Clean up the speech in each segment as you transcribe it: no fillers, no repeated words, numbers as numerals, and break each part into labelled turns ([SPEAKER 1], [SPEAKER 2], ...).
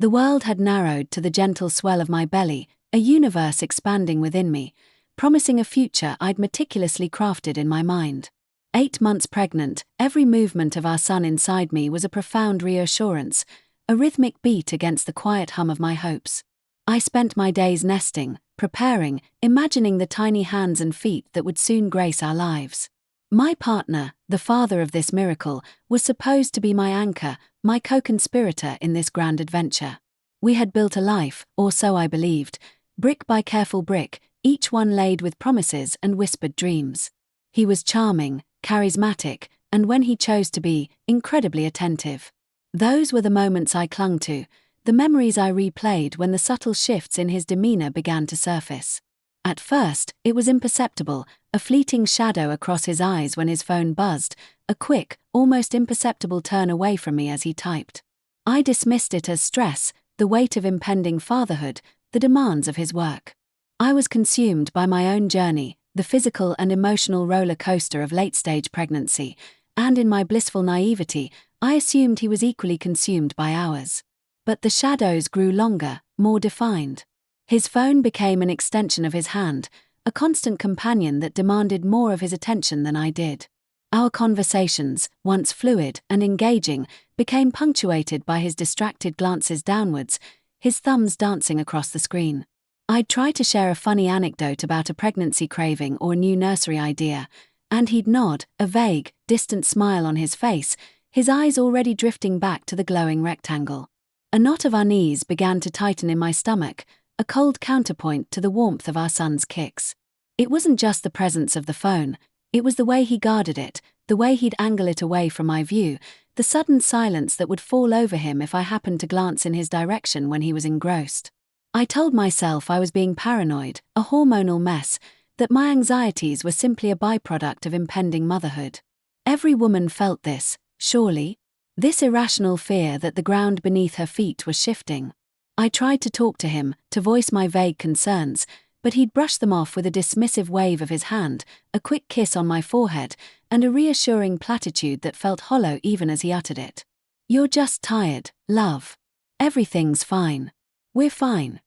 [SPEAKER 1] The world had narrowed to the gentle swell of my belly, a universe expanding within me, promising a future I'd meticulously crafted in my mind. 8 months pregnant, every movement of our son inside me was a profound reassurance, a rhythmic beat against the quiet hum of my hopes. I spent my days nesting, preparing, imagining the tiny hands and feet that would soon grace our lives. My partner, the father of this miracle, was supposed to be my anchor, my co-conspirator in this grand adventure. We had built a life, or so I believed, brick by careful brick, each one laid with promises and whispered dreams. He was charming, charismatic, and when he chose to be, incredibly attentive. Those were the moments I clung to, the memories I replayed when the subtle shifts in his demeanor began to surface. At first, it was imperceptible, a fleeting shadow across his eyes when his phone buzzed, a quick, almost imperceptible turn away from me as he typed. I dismissed it as stress, the weight of impending fatherhood, the demands of his work. I was consumed by my own journey, the physical and emotional roller coaster of late-stage pregnancy, and in my blissful naivety, I assumed he was equally consumed by ours. But the shadows grew longer, more defined. His phone became an extension of his hand, a constant companion that demanded more of his attention than I did. Our conversations, once fluid and engaging, became punctuated by his distracted glances downwards, his thumbs dancing across the screen. I'd try to share a funny anecdote about a pregnancy craving or a new nursery idea, and he'd nod, a vague, distant smile on his face, his eyes already drifting back to the glowing rectangle. A knot of unease began to tighten in my stomach, a cold counterpoint to the warmth of our son's kicks. It wasn't just the presence of the phone, it was the way he guarded it, the way he'd angle it away from my view, the sudden silence that would fall over him if I happened to glance in his direction when he was engrossed. I told myself I was being paranoid, a hormonal mess, that my anxieties were simply a byproduct of impending motherhood. Every woman felt this, surely? This irrational fear that the ground beneath her feet was shifting. I tried to talk to him, to voice my vague concerns, but he'd brush them off with a dismissive wave of his hand, a quick kiss on my forehead, and a reassuring platitude that felt hollow even as he uttered it. "You're just tired, love. Everything's fine. We're fine."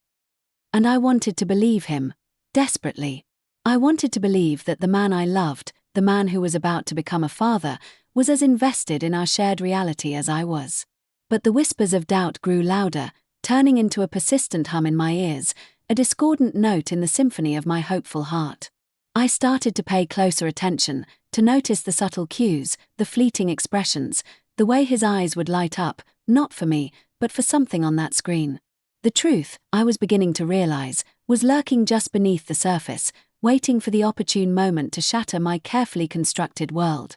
[SPEAKER 1] And I wanted to believe him, desperately. I wanted to believe that the man I loved, the man who was about to become a father, was as invested in our shared reality as I was. But the whispers of doubt grew louder, turning into a persistent hum in my ears, a discordant note in the symphony of my hopeful heart. I started to pay closer attention, to notice the subtle cues, the fleeting expressions, the way his eyes would light up, not for me, but for something on that screen. The truth, I was beginning to realize, was lurking just beneath the surface, waiting for the opportune moment to shatter my carefully constructed world.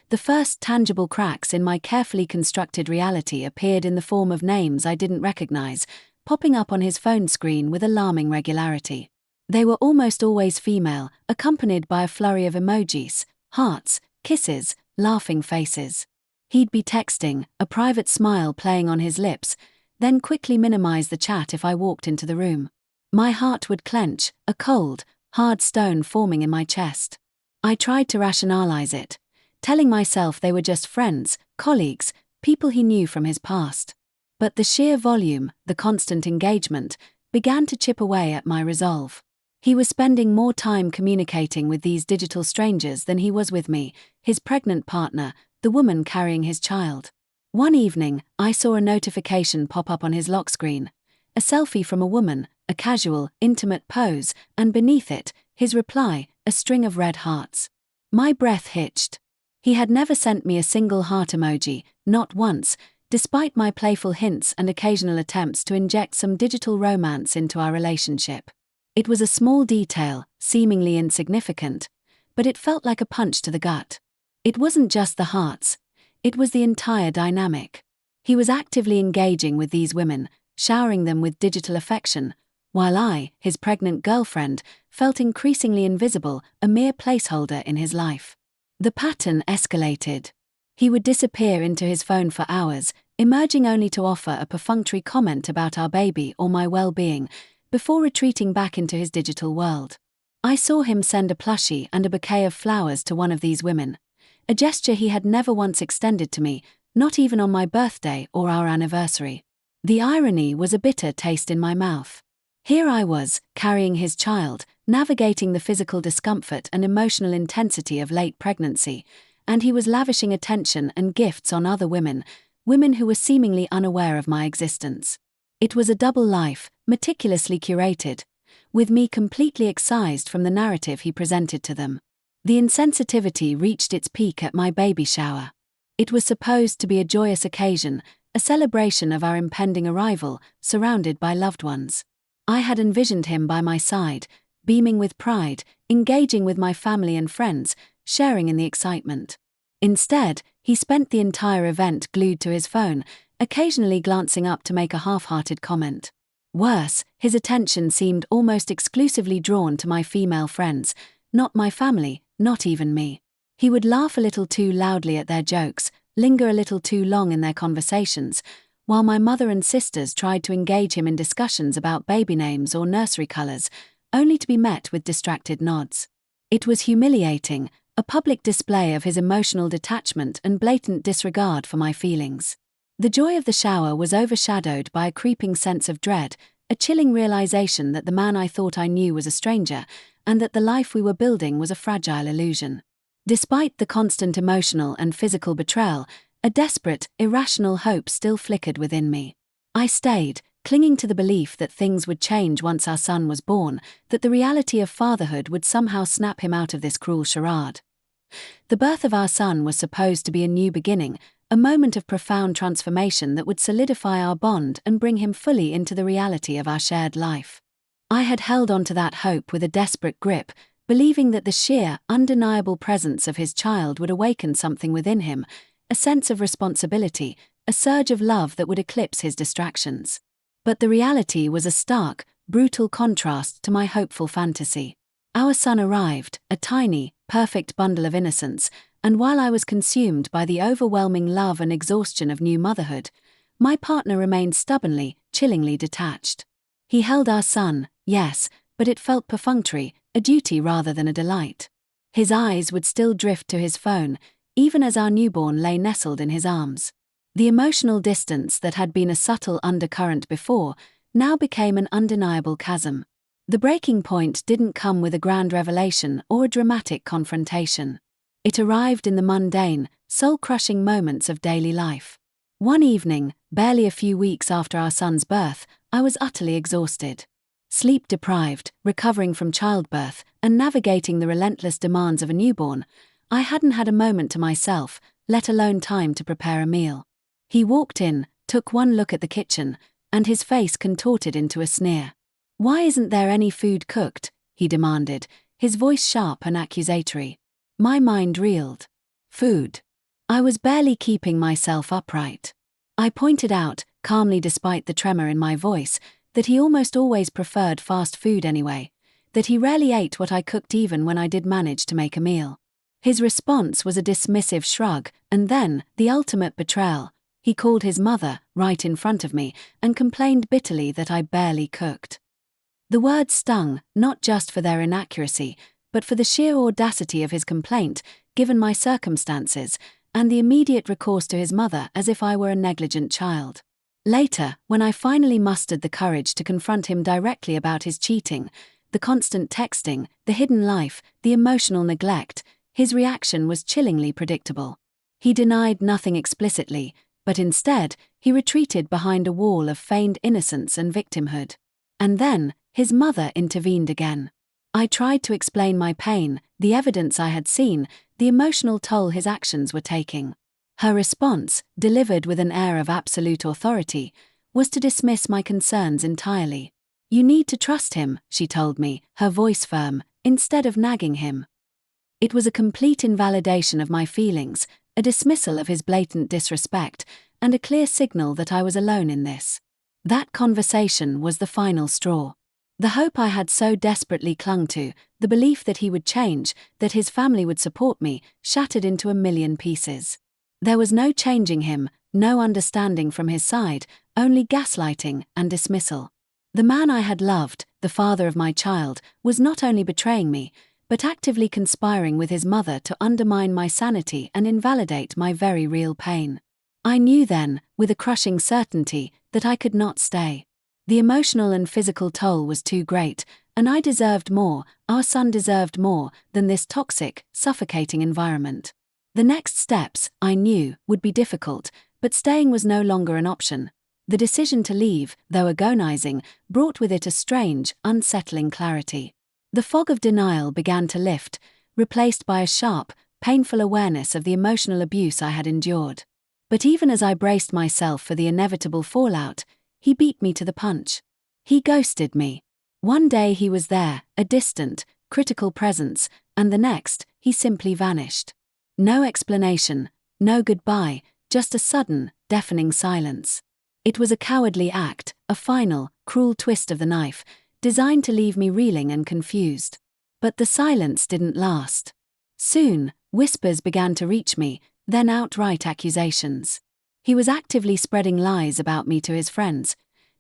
[SPEAKER 1] The first tangible cracks in my carefully constructed reality appeared in the form of names I didn't recognize, popping up on his phone screen with alarming regularity. They were almost always female, accompanied by a flurry of emojis, hearts, kisses, laughing faces. He'd be texting, a private smile playing on his lips, then quickly minimize the chat if I walked into the room. My heart would clench, a cold, hard stone forming in my chest. I tried to rationalize it, telling myself they were just friends, colleagues, people he knew from his past. But the sheer volume, the constant engagement, began to chip away at my resolve. He was spending more time communicating with these digital strangers than he was with me, his pregnant partner, the woman carrying his child. One evening, I saw a notification pop up on his lock screen, a selfie from a woman, a casual, intimate pose, and beneath it, his reply, a string of red hearts. My breath hitched. He had never sent me a single heart emoji, not once, despite my playful hints and occasional attempts to inject some digital romance into our relationship. It was a small detail, seemingly insignificant, but it felt like a punch to the gut. It wasn't just the hearts, it was the entire dynamic. He was actively engaging with these women, showering them with digital affection, while I, his pregnant girlfriend, felt increasingly invisible, a mere placeholder in his life. The pattern escalated. He would disappear into his phone for hours, emerging only to offer a perfunctory comment about our baby or my well-being, before retreating back into his digital world. I saw him send a plushie and a bouquet of flowers to one of these women, a gesture he had never once extended to me, not even on my birthday or our anniversary. The irony was a bitter taste in my mouth. Here I was, carrying his child, navigating the physical discomfort and emotional intensity of late pregnancy, and he was lavishing attention and gifts on other women who were seemingly unaware of my existence. It was a double life, meticulously curated, with me completely excised from the narrative he presented to them. The insensitivity reached its peak at my baby shower. It was supposed to be a joyous occasion, a celebration of our impending arrival, surrounded by loved ones. I had envisioned him by my side, beaming with pride, engaging with my family and friends, sharing in the excitement. Instead, he spent the entire event glued to his phone, occasionally glancing up to make a half-hearted comment. Worse, his attention seemed almost exclusively drawn to my female friends, not my family, not even me. He would laugh a little too loudly at their jokes, linger a little too long in their conversations, while my mother and sisters tried to engage him in discussions about baby names or nursery colours, only to be met with distracted nods. It was humiliating, a public display of his emotional detachment and blatant disregard for my feelings. The joy of the shower was overshadowed by a creeping sense of dread, a chilling realization that the man I thought I knew was a stranger, and that the life we were building was a fragile illusion. Despite the constant emotional and physical betrayal, a desperate, irrational hope still flickered within me. I stayed, clinging to the belief that things would change once our son was born, that the reality of fatherhood would somehow snap him out of this cruel charade. The birth of our son was supposed to be a new beginning, a moment of profound transformation that would solidify our bond and bring him fully into the reality of our shared life. I had held on to that hope with a desperate grip, believing that the sheer, undeniable presence of his child would awaken something within him, a sense of responsibility, a surge of love that would eclipse his distractions. But the reality was a stark, brutal contrast to my hopeful fantasy. Our son arrived, a tiny, perfect bundle of innocence, and while I was consumed by the overwhelming love and exhaustion of new motherhood, my partner remained stubbornly, chillingly detached. He held our son, yes, but it felt perfunctory, a duty rather than a delight. His eyes would still drift to his phone, even as our newborn lay nestled in his arms. The emotional distance that had been a subtle undercurrent before now became an undeniable chasm. The breaking point didn't come with a grand revelation or a dramatic confrontation. It arrived in the mundane, soul-crushing moments of daily life. One evening, barely a few weeks after our son's birth, I was utterly exhausted. Sleep-deprived, recovering from childbirth, and navigating the relentless demands of a newborn, I hadn't had a moment to myself, let alone time to prepare a meal. He walked in, took one look at the kitchen, and his face contorted into a sneer. "Why isn't there any food cooked?" he demanded, his voice sharp and accusatory. My mind reeled. Food. I was barely keeping myself upright. I pointed out, calmly despite the tremor in my voice, that he almost always preferred fast food anyway, that he rarely ate what I cooked even when I did manage to make a meal. His response was a dismissive shrug, and then, the ultimate betrayal, he called his mother, right in front of me, and complained bitterly that I barely cooked. The words stung, not just for their inaccuracy, but for the sheer audacity of his complaint, given my circumstances, and the immediate recourse to his mother as if I were a negligent child. Later, when I finally mustered the courage to confront him directly about his cheating, the constant texting, the hidden life, the emotional neglect, his reaction was chillingly predictable. He denied nothing explicitly, but instead, he retreated behind a wall of feigned innocence and victimhood. And then, his mother intervened again. I tried to explain my pain, the evidence I had seen, the emotional toll his actions were taking. Her response, delivered with an air of absolute authority, was to dismiss my concerns entirely. "You need to trust him," she told me, her voice firm, instead of nagging him. It was a complete invalidation of my feelings, a dismissal of his blatant disrespect, and a clear signal that I was alone in this. That conversation was the final straw. The hope I had so desperately clung to, the belief that he would change, that his family would support me, shattered into a million pieces. There was no changing him, no understanding from his side, only gaslighting and dismissal. The man I had loved, the father of my child, was not only betraying me, but actively conspiring with his mother to undermine my sanity and invalidate my very real pain. I knew then, with a crushing certainty, that I could not stay. The emotional and physical toll was too great, and I deserved more, our son deserved more, than this toxic, suffocating environment. The next steps, I knew, would be difficult, but staying was no longer an option. The decision to leave, though agonizing, brought with it a strange, unsettling clarity. The fog of denial began to lift, replaced by a sharp, painful awareness of the emotional abuse I had endured. But even as I braced myself for the inevitable fallout, he beat me to the punch. He ghosted me. One day he was there, a distant, critical presence, and the next, he simply vanished. No explanation, no goodbye, just a sudden, deafening silence. It was a cowardly act, a final, cruel twist of the knife, designed to leave me reeling and confused. But the silence didn't last. Soon, whispers began to reach me, then outright accusations. He was actively spreading lies about me to his friends,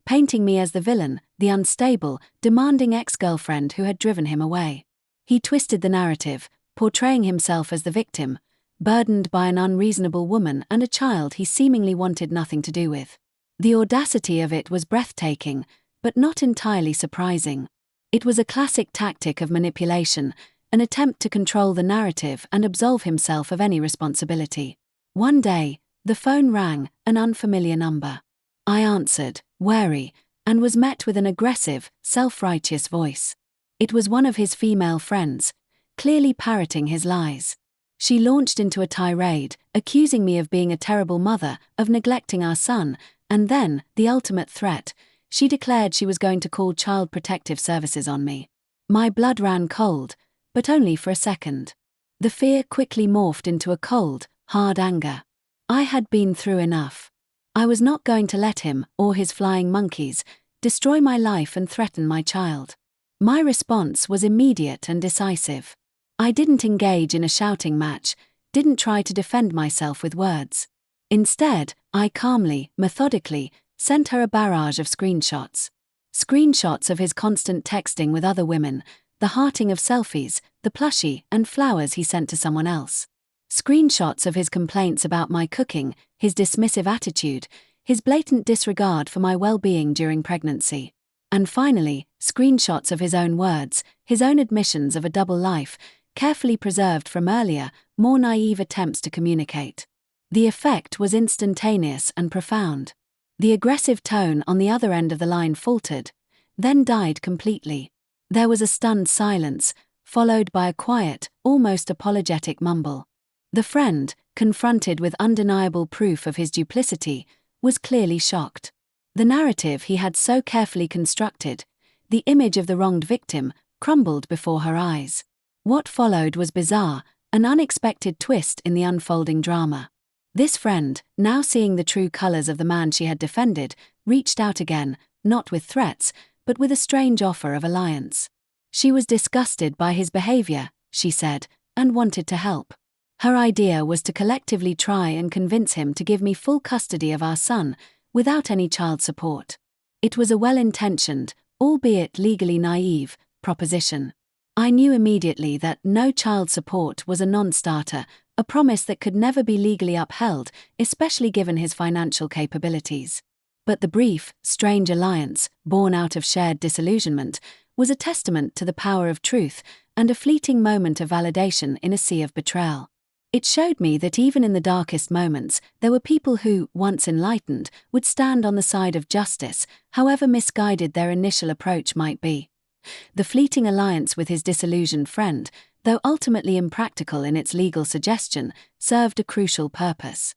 [SPEAKER 1] painting me as the villain, the unstable, demanding ex-girlfriend who had driven him away. He twisted the narrative, portraying himself as the victim, burdened by an unreasonable woman and a child he seemingly wanted nothing to do with. The audacity of it was breathtaking, but not entirely surprising. It was a classic tactic of manipulation, an attempt to control the narrative and absolve himself of any responsibility. One day, the phone rang, an unfamiliar number. I answered, wary, and was met with an aggressive, self-righteous voice. It was one of his female friends, clearly parroting his lies. She launched into a tirade, accusing me of being a terrible mother, of neglecting our son, and then, the ultimate threat, she declared she was going to call Child Protective Services on me. My blood ran cold, but only for a second. The fear quickly morphed into a cold, hard anger. I had been through enough. I was not going to let him, or his flying monkeys, destroy my life and threaten my child. My response was immediate and decisive. I didn't engage in a shouting match, didn't try to defend myself with words. Instead, I calmly, methodically, sent her a barrage of screenshots. Screenshots of his constant texting with other women, the hearting of selfies, the plushie and flowers he sent to someone else. Screenshots of his complaints about my cooking, his dismissive attitude, his blatant disregard for my well-being during pregnancy. And finally, screenshots of his own words, his own admissions of a double life, carefully preserved from earlier, more naive attempts to communicate. The effect was instantaneous and profound. The aggressive tone on the other end of the line faltered, then died completely. There was a stunned silence, followed by a quiet, almost apologetic mumble. The friend, confronted with undeniable proof of his duplicity, was clearly shocked. The narrative he had so carefully constructed, the image of the wronged victim, crumbled before her eyes. What followed was bizarre, an unexpected twist in the unfolding drama. This friend, now seeing the true colors of the man she had defended, reached out again, not with threats, but with a strange offer of alliance. She was disgusted by his behavior, she said, and wanted to help. Her idea was to collectively try and convince him to give me full custody of our son, without any child support. It was a well-intentioned, albeit legally naive, proposition. I knew immediately that no child support was a non-starter, a promise that could never be legally upheld, especially given his financial capabilities. But the brief, strange alliance, born out of shared disillusionment, was a testament to the power of truth and a fleeting moment of validation in a sea of betrayal. It showed me that even in the darkest moments, there were people who, once enlightened, would stand on the side of justice, however misguided their initial approach might be. The fleeting alliance with his disillusioned friend, though ultimately impractical in its legal suggestion, served a crucial purpose.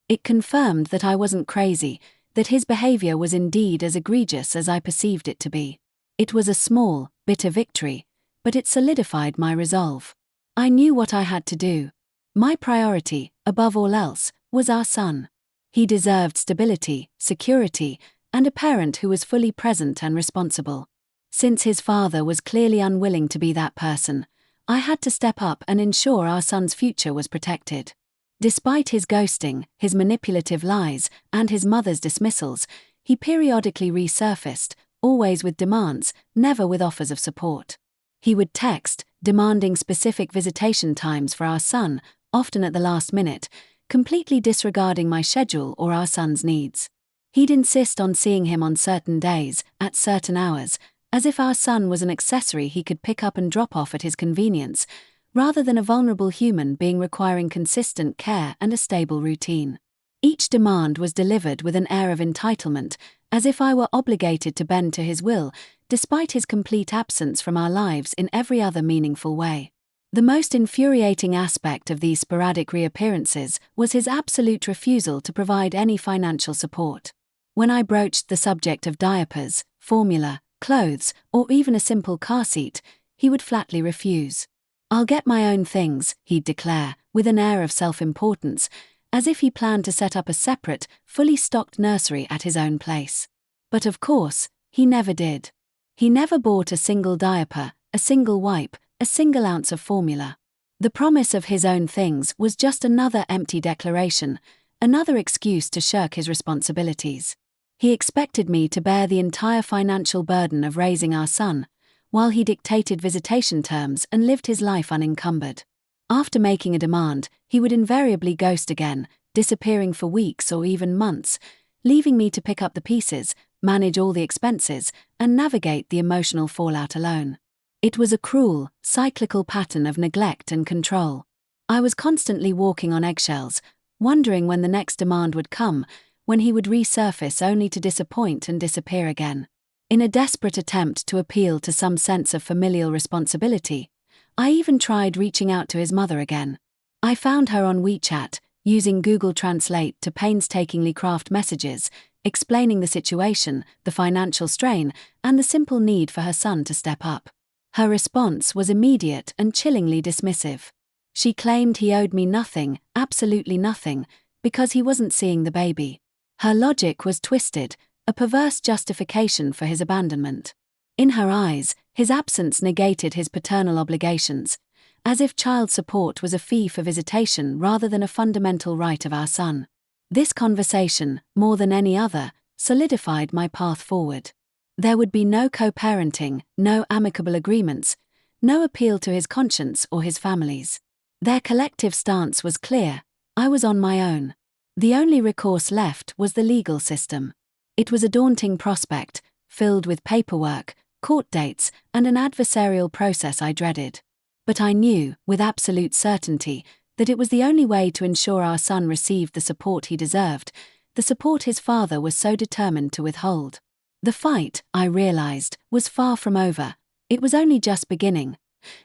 [SPEAKER 1] It confirmed that I wasn't crazy, that his behavior was indeed as egregious as I perceived it to be. It was a small, bitter victory, but it solidified my resolve. I knew what I had to do. My priority, above all else, was our son. He deserved stability, security, and a parent who was fully present and responsible. Since his father was clearly unwilling to be that person, I had to step up and ensure our son's future was protected. Despite his ghosting, his manipulative lies, and his mother's dismissals, he periodically resurfaced, always with demands, never with offers of support. He would text, demanding specific visitation times for our son, often at the last minute, completely disregarding my schedule or our son's needs. He'd insist on seeing him on certain days, at certain hours, as if our son was an accessory he could pick up and drop off at his convenience, rather than a vulnerable human being requiring consistent care and a stable routine. Each demand was delivered with an air of entitlement, as if I were obligated to bend to his will, despite his complete absence from our lives in every other meaningful way. The most infuriating aspect of these sporadic reappearances was his absolute refusal to provide any financial support. When I broached the subject of diapers, formula, clothes, or even a simple car seat, he would flatly refuse. "I'll get my own things," he'd declare, with an air of self-importance, as if he planned to set up a separate, fully stocked nursery at his own place. But of course, he never did. He never bought a single diaper, a single wipe, a single ounce of formula. The promise of his own things was just another empty declaration, another excuse to shirk his responsibilities. He expected me to bear the entire financial burden of raising our son, while he dictated visitation terms and lived his life unencumbered. After making a demand, he would invariably ghost again, disappearing for weeks or even months, leaving me to pick up the pieces, manage all the expenses, and navigate the emotional fallout alone. It was a cruel, cyclical pattern of neglect and control. I was constantly walking on eggshells, wondering when the next demand would come, when he would resurface only to disappoint and disappear again. In a desperate attempt to appeal to some sense of familial responsibility, I even tried reaching out to his mother again. I found her on WeChat, using Google Translate to painstakingly craft messages, explaining the situation, the financial strain, and the simple need for her son to step up. Her response was immediate and chillingly dismissive. She claimed he owed me nothing, absolutely nothing, because he wasn't seeing the baby. Her logic was twisted, a perverse justification for his abandonment. In her eyes, his absence negated his paternal obligations, as if child support was a fee for visitation rather than a fundamental right of our son. This conversation, more than any other, solidified my path forward. There would be no co-parenting, no amicable agreements, no appeal to his conscience or his family's. Their collective stance was clear: I was on my own. The only recourse left was the legal system. It was a daunting prospect, filled with paperwork, court dates, and an adversarial process I dreaded. But I knew, with absolute certainty, that it was the only way to ensure our son received the support he deserved, the support his father was so determined to withhold. The fight, I realized, was far from over. It was only just beginning.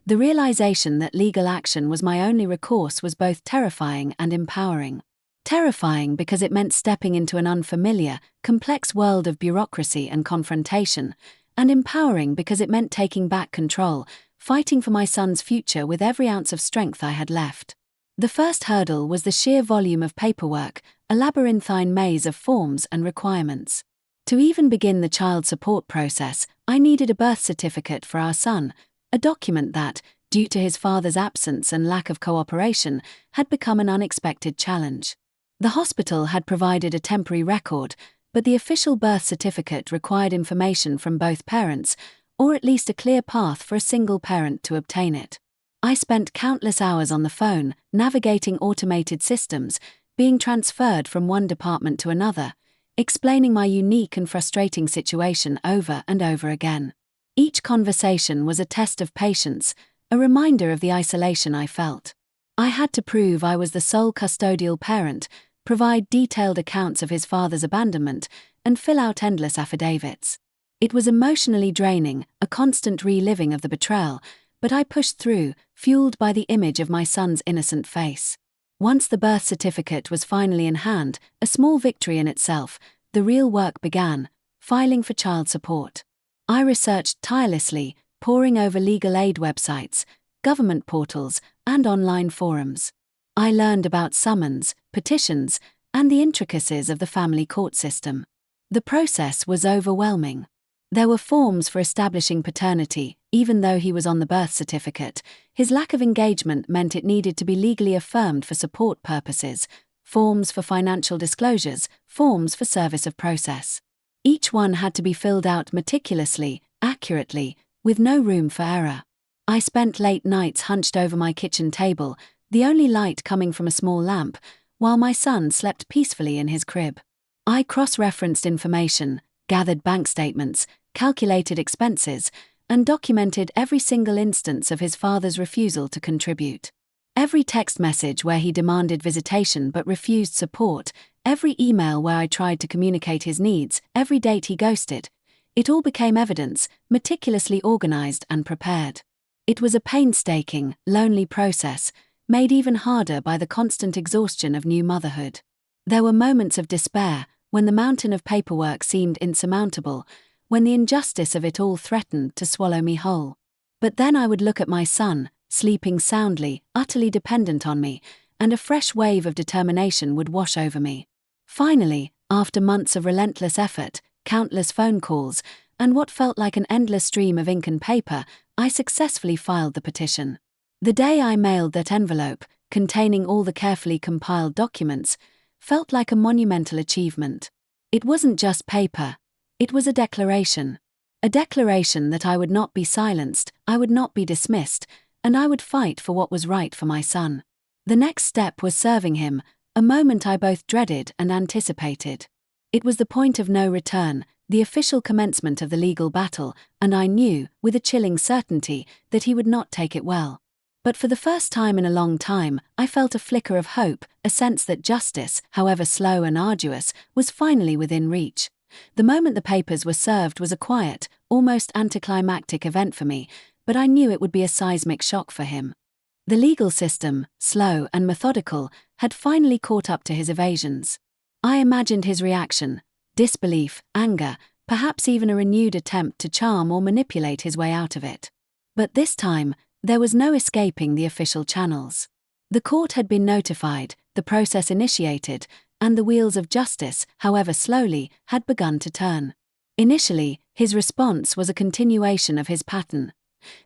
[SPEAKER 1] The realization that legal action was my only recourse was both terrifying and empowering. Terrifying because it meant stepping into an unfamiliar, complex world of bureaucracy and confrontation, and empowering because it meant taking back control, fighting for my son's future with every ounce of strength I had left. The first hurdle was the sheer volume of paperwork, a labyrinthine maze of forms and requirements. To even begin the child support process, I needed a birth certificate for our son, a document that, due to his father's absence and lack of cooperation, had become an unexpected challenge. The hospital had provided a temporary record, but the official birth certificate required information from both parents, or at least a clear path for a single parent to obtain it. I spent countless hours on the phone, navigating automated systems, being transferred from one department to another, explaining my unique and frustrating situation over and over again. Each conversation was a test of patience, a reminder of the isolation I felt. I had to prove I was the sole custodial parent, provide detailed accounts of his father's abandonment, and fill out endless affidavits. It was emotionally draining, a constant reliving of the betrayal, but I pushed through, fueled by the image of my son's innocent face. Once the birth certificate was finally in hand, a small victory in itself, the real work began: filing for child support. I researched tirelessly, poring over legal aid websites, government portals, and online forums. I learned about summons, petitions, and the intricacies of the family court system. The process was overwhelming. There were forms for establishing paternity, even though he was on the birth certificate. His lack of engagement meant it needed to be legally affirmed for support purposes, forms for financial disclosures, forms for service of process. Each one had to be filled out meticulously, accurately, with no room for error. I spent late nights hunched over my kitchen table, the only light coming from a small lamp, while my son slept peacefully in his crib. I cross-referenced information, gathered bank statements, calculated expenses, and documented every single instance of his father's refusal to contribute. Every text message where he demanded visitation but refused support, every email where I tried to communicate his needs, every date he ghosted. It all became evidence, meticulously organized and prepared. It was a painstaking, lonely process, made even harder by the constant exhaustion of new motherhood. There were moments of despair, when the mountain of paperwork seemed insurmountable, when the injustice of it all threatened to swallow me whole. But then I would look at my son, sleeping soundly, utterly dependent on me, and a fresh wave of determination would wash over me. Finally, after months of relentless effort, countless phone calls, and what felt like an endless stream of ink and paper, I successfully filed the petition. The day I mailed that envelope, containing all the carefully compiled documents, felt like a monumental achievement. It wasn't just paper. It was a declaration. A declaration that I would not be silenced, I would not be dismissed, and I would fight for what was right for my son. The next step was serving him, a moment I both dreaded and anticipated. It was the point of no return, the official commencement of the legal battle, and I knew, with a chilling certainty, that he would not take it well. But for the first time in a long time, I felt a flicker of hope, a sense that justice, however slow and arduous, was finally within reach. The moment the papers were served was a quiet, almost anticlimactic event for me, but I knew it would be a seismic shock for him. The legal system, slow and methodical, had finally caught up to his evasions. I imagined his reaction: disbelief, anger, perhaps even a renewed attempt to charm or manipulate his way out of it. But this time, there was no escaping the official channels. The court had been notified, the process initiated, and the wheels of justice, however slowly, had begun to turn. Initially, his response was a continuation of his pattern: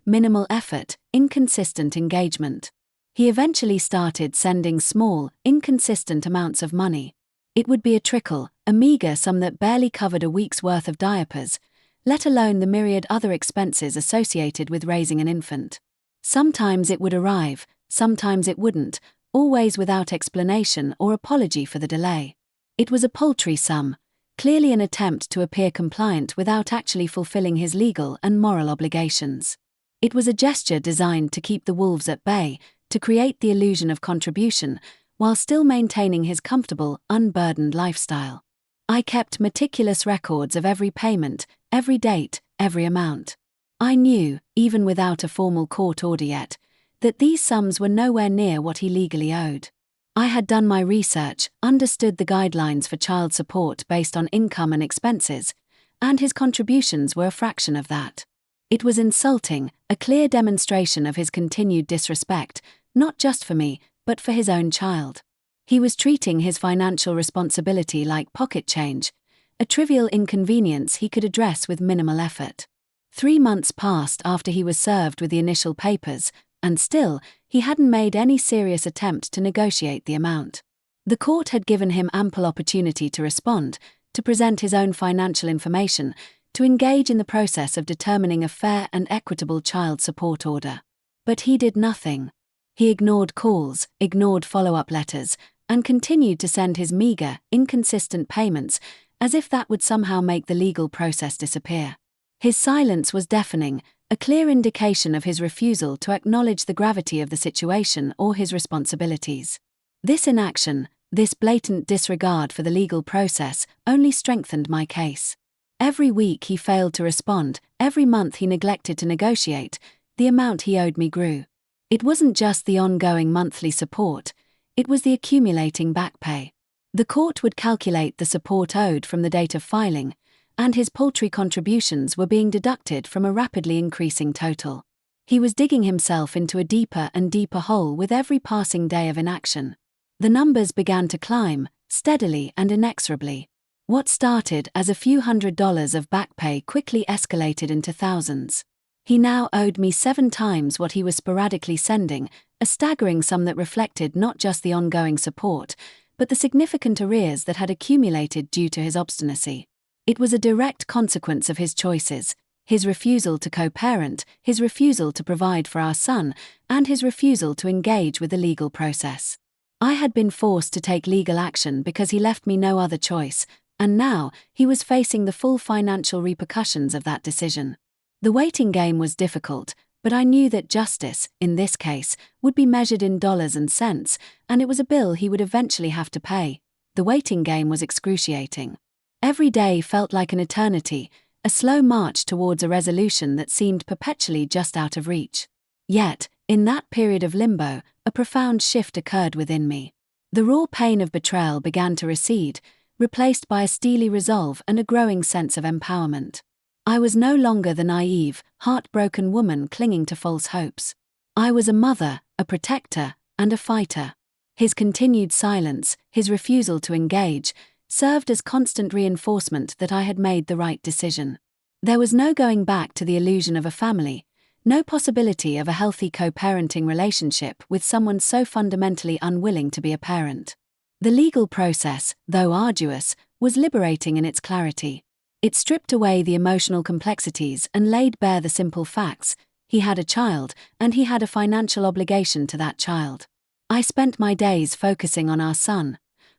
[SPEAKER 1] minimal effort, inconsistent engagement. He eventually started sending small, inconsistent amounts of money. It would be a trickle, a meager sum that barely covered a week's worth of diapers, let alone the myriad other expenses associated with raising an infant. Sometimes it would arrive, sometimes it wouldn't, always without explanation or apology for the delay. It was a paltry sum, clearly an attempt to appear compliant without actually fulfilling his legal and moral obligations. It was a gesture designed to keep the wolves at bay, to create the illusion of contribution, while still maintaining his comfortable, unburdened lifestyle. I kept meticulous records of every payment, every date, every amount. I knew, even without a formal court order yet, that these sums were nowhere near what he legally owed. I had done my research, understood the guidelines for child support based on income and expenses, and his contributions were a fraction of that. It was insulting, a clear demonstration of his continued disrespect, not just for me, but for his own child. He was treating his financial responsibility like pocket change, a trivial inconvenience he could address with minimal effort. 3 months passed after he was served with the initial papers, and still, he hadn't made any serious attempt to negotiate the amount. The court had given him ample opportunity to respond, to present his own financial information, to engage in the process of determining a fair and equitable child support order. But he did nothing. He ignored calls, ignored follow-up letters, and continued to send his meager, inconsistent payments, as if that would somehow make the legal process disappear. His silence was deafening, a clear indication of his refusal to acknowledge the gravity of the situation or his responsibilities. This inaction, this blatant disregard for the legal process, only strengthened my case. Every week he failed to respond, every month he neglected to negotiate, the amount he owed me grew. It wasn't just the ongoing monthly support, it was the accumulating back pay. The court would calculate the support owed from the date of filing, and his paltry contributions were being deducted from a rapidly increasing total. He was digging himself into a deeper and deeper hole with every passing day of inaction. The numbers began to climb, steadily and inexorably. What started as a few $100s of back pay quickly escalated into thousands. He now owed me 7 times what he was sporadically sending, a staggering sum that reflected not just the ongoing support, but the significant arrears that had accumulated due to his obstinacy. It was a direct consequence of his choices, his refusal to co-parent, his refusal to provide for our son, and his refusal to engage with the legal process. I had been forced to take legal action because he left me no other choice, And now, he was facing the full financial repercussions of that decision. The waiting game was difficult, but I knew that justice, in this case, would be measured in dollars and cents, and it was a bill he would eventually have to pay. The waiting game was excruciating. Every day felt like an eternity, a slow march towards a resolution that seemed perpetually just out of reach. Yet, in that period of limbo, a profound shift occurred within me. The raw pain of betrayal began to recede, replaced by a steely resolve and a growing sense of empowerment. I was no longer the naive, heartbroken woman clinging to false hopes. I was a mother, a protector, and a fighter. His continued silence, his refusal to engage, served as constant reinforcement that I had made the right decision. There was no going back to the illusion of a family, no possibility of a healthy co-parenting relationship with someone so fundamentally unwilling to be a parent. The legal process, though arduous, was liberating in its clarity. It stripped away the emotional complexities and laid bare the simple facts. He had a child, and he had a financial obligation to that child. I spent my days focusing on our son,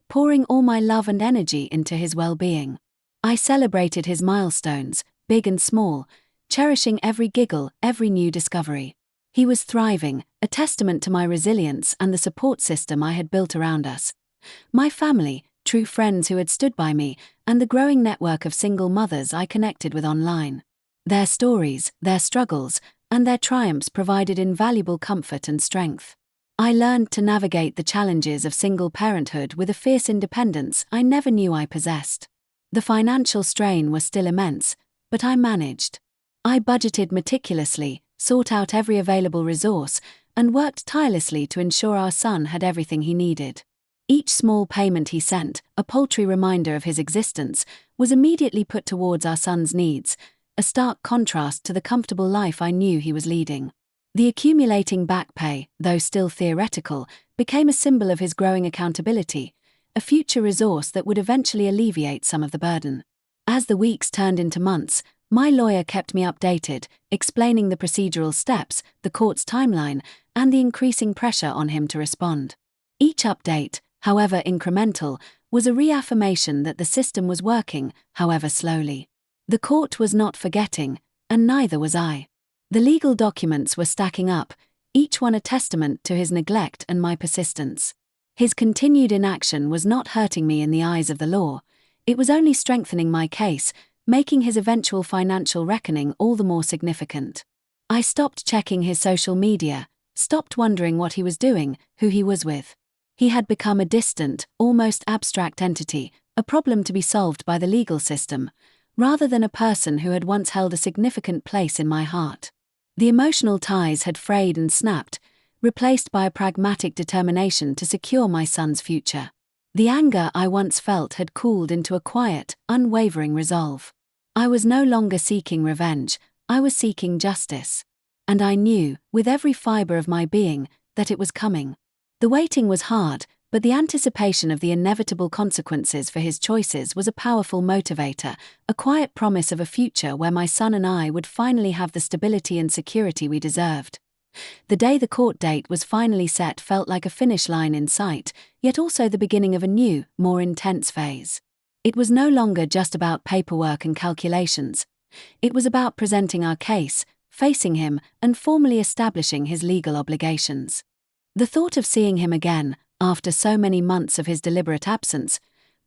[SPEAKER 1] pouring all my love and energy into his well-being. I celebrated his milestones, big and small, cherishing every giggle, every new discovery. He was thriving, a testament to my resilience and the support system I had built around us. My family, true friends who had stood by me, and the growing network of single mothers I connected with online. Their stories, their struggles, and their triumphs provided invaluable comfort and strength. I learned to navigate the challenges of single parenthood with a fierce independence I never knew I possessed. The financial strain was still immense, but I managed. I budgeted meticulously, sought out every available resource, and worked tirelessly to ensure our son had everything he needed. Each small payment he sent, a paltry reminder of his existence, was immediately put towards our son's needs, a stark contrast to the comfortable life I knew he was leading. The accumulating back pay, though still theoretical, became a symbol of his growing accountability, a future resource that would eventually alleviate some of the burden. As the weeks turned into months, my lawyer kept me updated, explaining the procedural steps, the court's timeline, and the increasing pressure on him to respond. Each update, however incremental, was a reaffirmation that the system was working, however slowly. The court was not forgetting, and neither was I. The legal documents were stacking up, each one a testament to his neglect and my persistence. His continued inaction was not hurting me in the eyes of the law, it was only strengthening my case, making his eventual financial reckoning all the more significant. I stopped checking his social media, stopped wondering what he was doing, who he was with. He had become a distant, almost abstract entity, a problem to be solved by the legal system, rather than a person who had once held a significant place in my heart. The emotional ties had frayed and snapped, replaced by a pragmatic determination to secure my son's future. The anger I once felt had cooled into a quiet, unwavering resolve. I was no longer seeking revenge, I was seeking justice. And I knew, with every fiber of my being, that it was coming. The waiting was hard, but the anticipation of the inevitable consequences for his choices was a powerful motivator, a quiet promise of a future where my son and I would finally have the stability and security we deserved. The day the court date was finally set felt like a finish line in sight, yet also the beginning of a new, more intense phase. It was no longer just about paperwork and calculations. It was about presenting our case, facing him, and formally establishing his legal obligations. The thought of seeing him again, after so many months of his deliberate absence,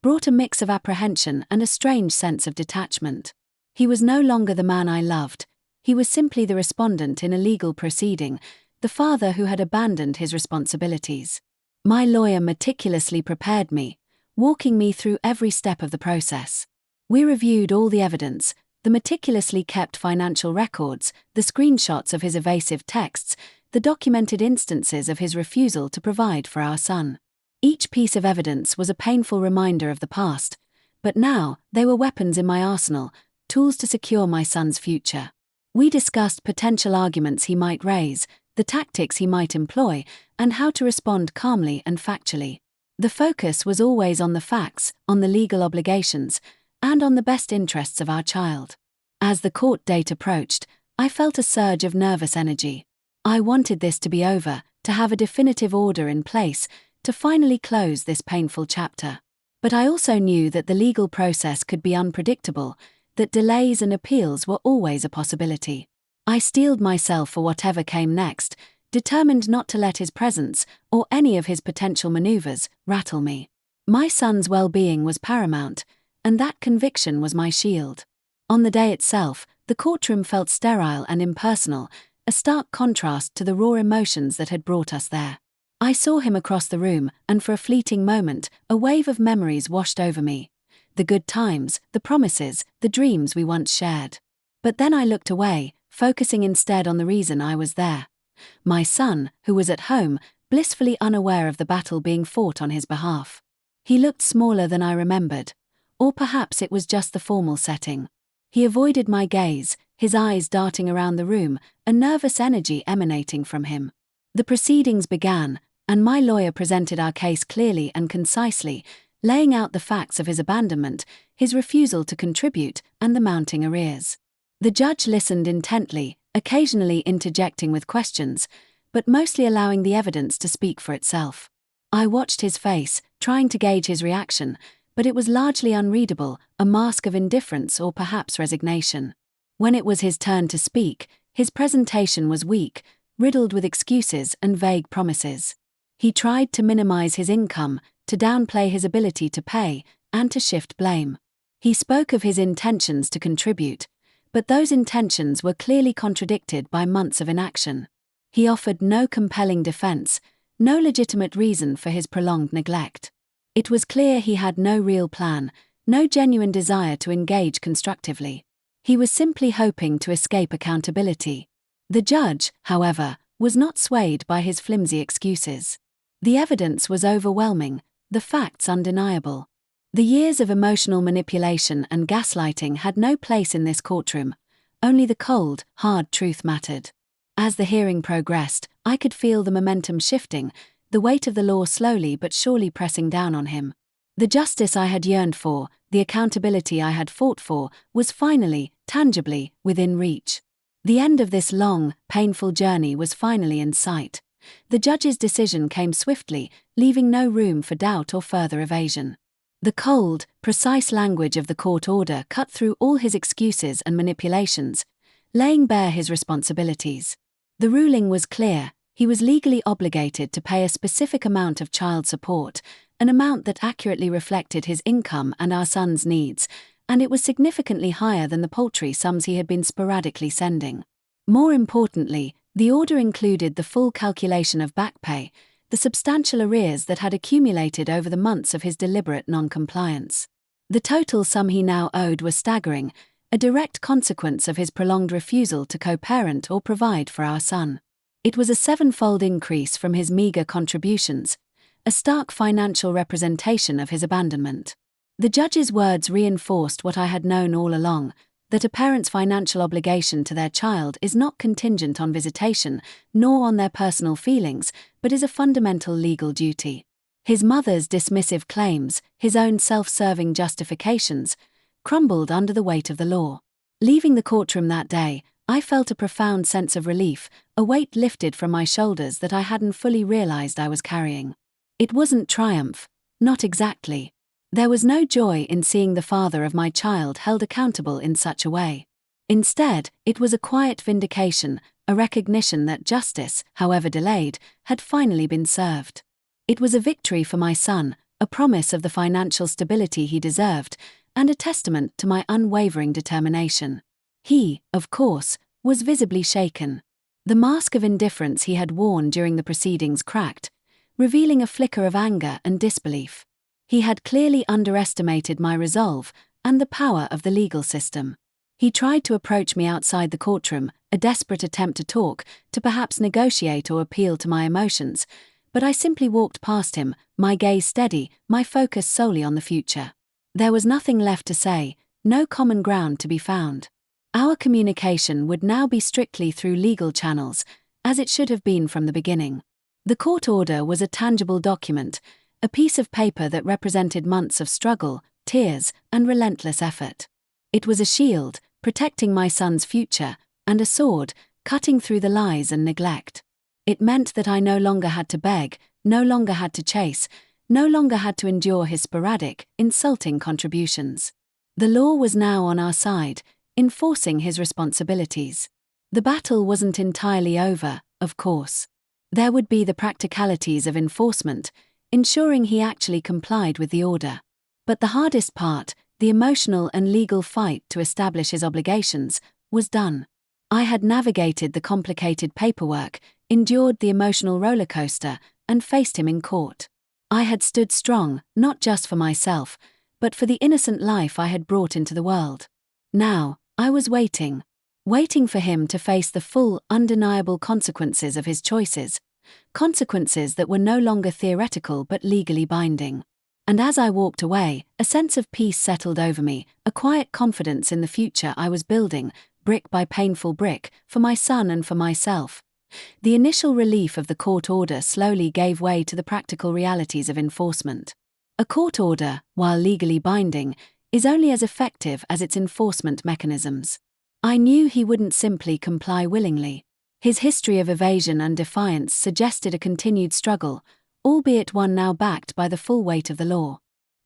[SPEAKER 1] brought a mix of apprehension and a strange sense of detachment. He was no longer the man I loved, he was simply the respondent in a legal proceeding, the father who had abandoned his responsibilities. My lawyer meticulously prepared me, walking me through every step of the process. We reviewed all the evidence, the meticulously kept financial records, the screenshots of his evasive texts, the documented instances of his refusal to provide for our son. Each piece of evidence was a painful reminder of the past, but now they were weapons in my arsenal, tools to secure my son's future. We discussed potential arguments he might raise, the tactics he might employ, and how to respond calmly and factually. The focus was always on the facts, on the legal obligations, and on the best interests of our child. As the court date approached, I felt a surge of nervous energy. I wanted this to be over, to have a definitive order in place, to finally close this painful chapter. But I also knew that the legal process could be unpredictable, that delays and appeals were always a possibility. I steeled myself for whatever came next, determined not to let his presence, or any of his potential maneuvers, rattle me. My son's well-being was paramount, and that conviction was my shield. On the day itself, the courtroom felt sterile and impersonal, a stark contrast to the raw emotions that had brought us there. I saw him across the room, and for a fleeting moment, a wave of memories washed over me. The good times, the promises, the dreams we once shared. But then I looked away, focusing instead on the reason I was there. My son, who was at home, blissfully unaware of the battle being fought on his behalf. He looked smaller than I remembered. Or perhaps it was just the formal setting. He avoided my gaze, his eyes darting around the room, a nervous energy emanating from him. The proceedings began, and my lawyer presented our case clearly and concisely, laying out the facts of his abandonment, his refusal to contribute, and the mounting arrears. The judge listened intently, occasionally interjecting with questions, but mostly allowing the evidence to speak for itself. I watched his face, trying to gauge his reaction, but it was largely unreadable, a mask of indifference or perhaps resignation. When it was his turn to speak, his presentation was weak, riddled with excuses and vague promises. He tried to minimize his income, to downplay his ability to pay, and to shift blame. He spoke of his intentions to contribute, but those intentions were clearly contradicted by months of inaction. He offered no compelling defense, no legitimate reason for his prolonged neglect. It was clear he had no real plan, no genuine desire to engage constructively. He was simply hoping to escape accountability. The judge, however, was not swayed by his flimsy excuses. The evidence was overwhelming, the facts undeniable. The years of emotional manipulation and gaslighting had no place in this courtroom. Only the cold, hard truth mattered. As the hearing progressed, I could feel the momentum shifting, the weight of the law slowly but surely pressing down on him. The justice I had yearned for, the accountability I had fought for, was finally, tangibly, within reach. The end of this long, painful journey was finally in sight. The judge's decision came swiftly, leaving no room for doubt or further evasion. The cold, precise language of the court order cut through all his excuses and manipulations, laying bare his responsibilities. The ruling was clear. He was legally obligated to pay a specific amount of child support, an amount that accurately reflected his income and our son's needs, and it was significantly higher than the paltry sums he had been sporadically sending. More importantly, the order included the full calculation of back pay, the substantial arrears that had accumulated over the months of his deliberate non-compliance. The total sum he now owed was staggering, a direct consequence of his prolonged refusal to co-parent or provide for our son. It was a seven-fold increase from his meager contributions, a stark financial representation of his abandonment. The judge's words reinforced what I had known all along, that a parent's financial obligation to their child is not contingent on visitation, nor on their personal feelings, but is a fundamental legal duty. His mother's dismissive claims, his own self-serving justifications, crumbled under the weight of the law. Leaving the courtroom that day, I felt a profound sense of relief, a weight lifted from my shoulders that I hadn't fully realized I was carrying. It wasn't triumph, not exactly. There was no joy in seeing the father of my child held accountable in such a way. Instead, it was a quiet vindication, a recognition that justice, however delayed, had finally been served. It was a victory for my son, a promise of the financial stability he deserved, and a testament to my unwavering determination. He, of course, was visibly shaken. The mask of indifference he had worn during the proceedings cracked, revealing a flicker of anger and disbelief. He had clearly underestimated my resolve and the power of the legal system. He tried to approach me outside the courtroom, a desperate attempt to talk, to perhaps negotiate or appeal to my emotions, but I simply walked past him, my gaze steady, my focus solely on the future. There was nothing left to say, no common ground to be found. Our communication would now be strictly through legal channels, as it should have been from the beginning. The court order was a tangible document, a piece of paper that represented months of struggle, tears, and relentless effort. It was a shield, protecting my son's future, and a sword, cutting through the lies and neglect. It meant that I no longer had to beg, no longer had to chase, no longer had to endure his sporadic, insulting contributions. The law was now on our side, enforcing his responsibilities. The battle wasn't entirely over, of course. There would be the practicalities of enforcement, ensuring he actually complied with the order. But the hardest part, the emotional and legal fight to establish his obligations, was done. I had navigated the complicated paperwork, endured the emotional roller coaster, and faced him in court. I had stood strong, not just for myself, but for the innocent life I had brought into the world. Now, I was waiting for him to face the full, undeniable consequences of his choices, consequences that were no longer theoretical but legally binding. And as I walked away, a sense of peace settled over me, a quiet confidence in the future I was building, brick by painful brick, for my son and for myself. The initial relief of the court order slowly gave way to the practical realities of enforcement. A court order, while legally binding, is only as effective as its enforcement mechanisms. I knew he wouldn't simply comply willingly. His history of evasion and defiance suggested a continued struggle, albeit one now backed by the full weight of the law.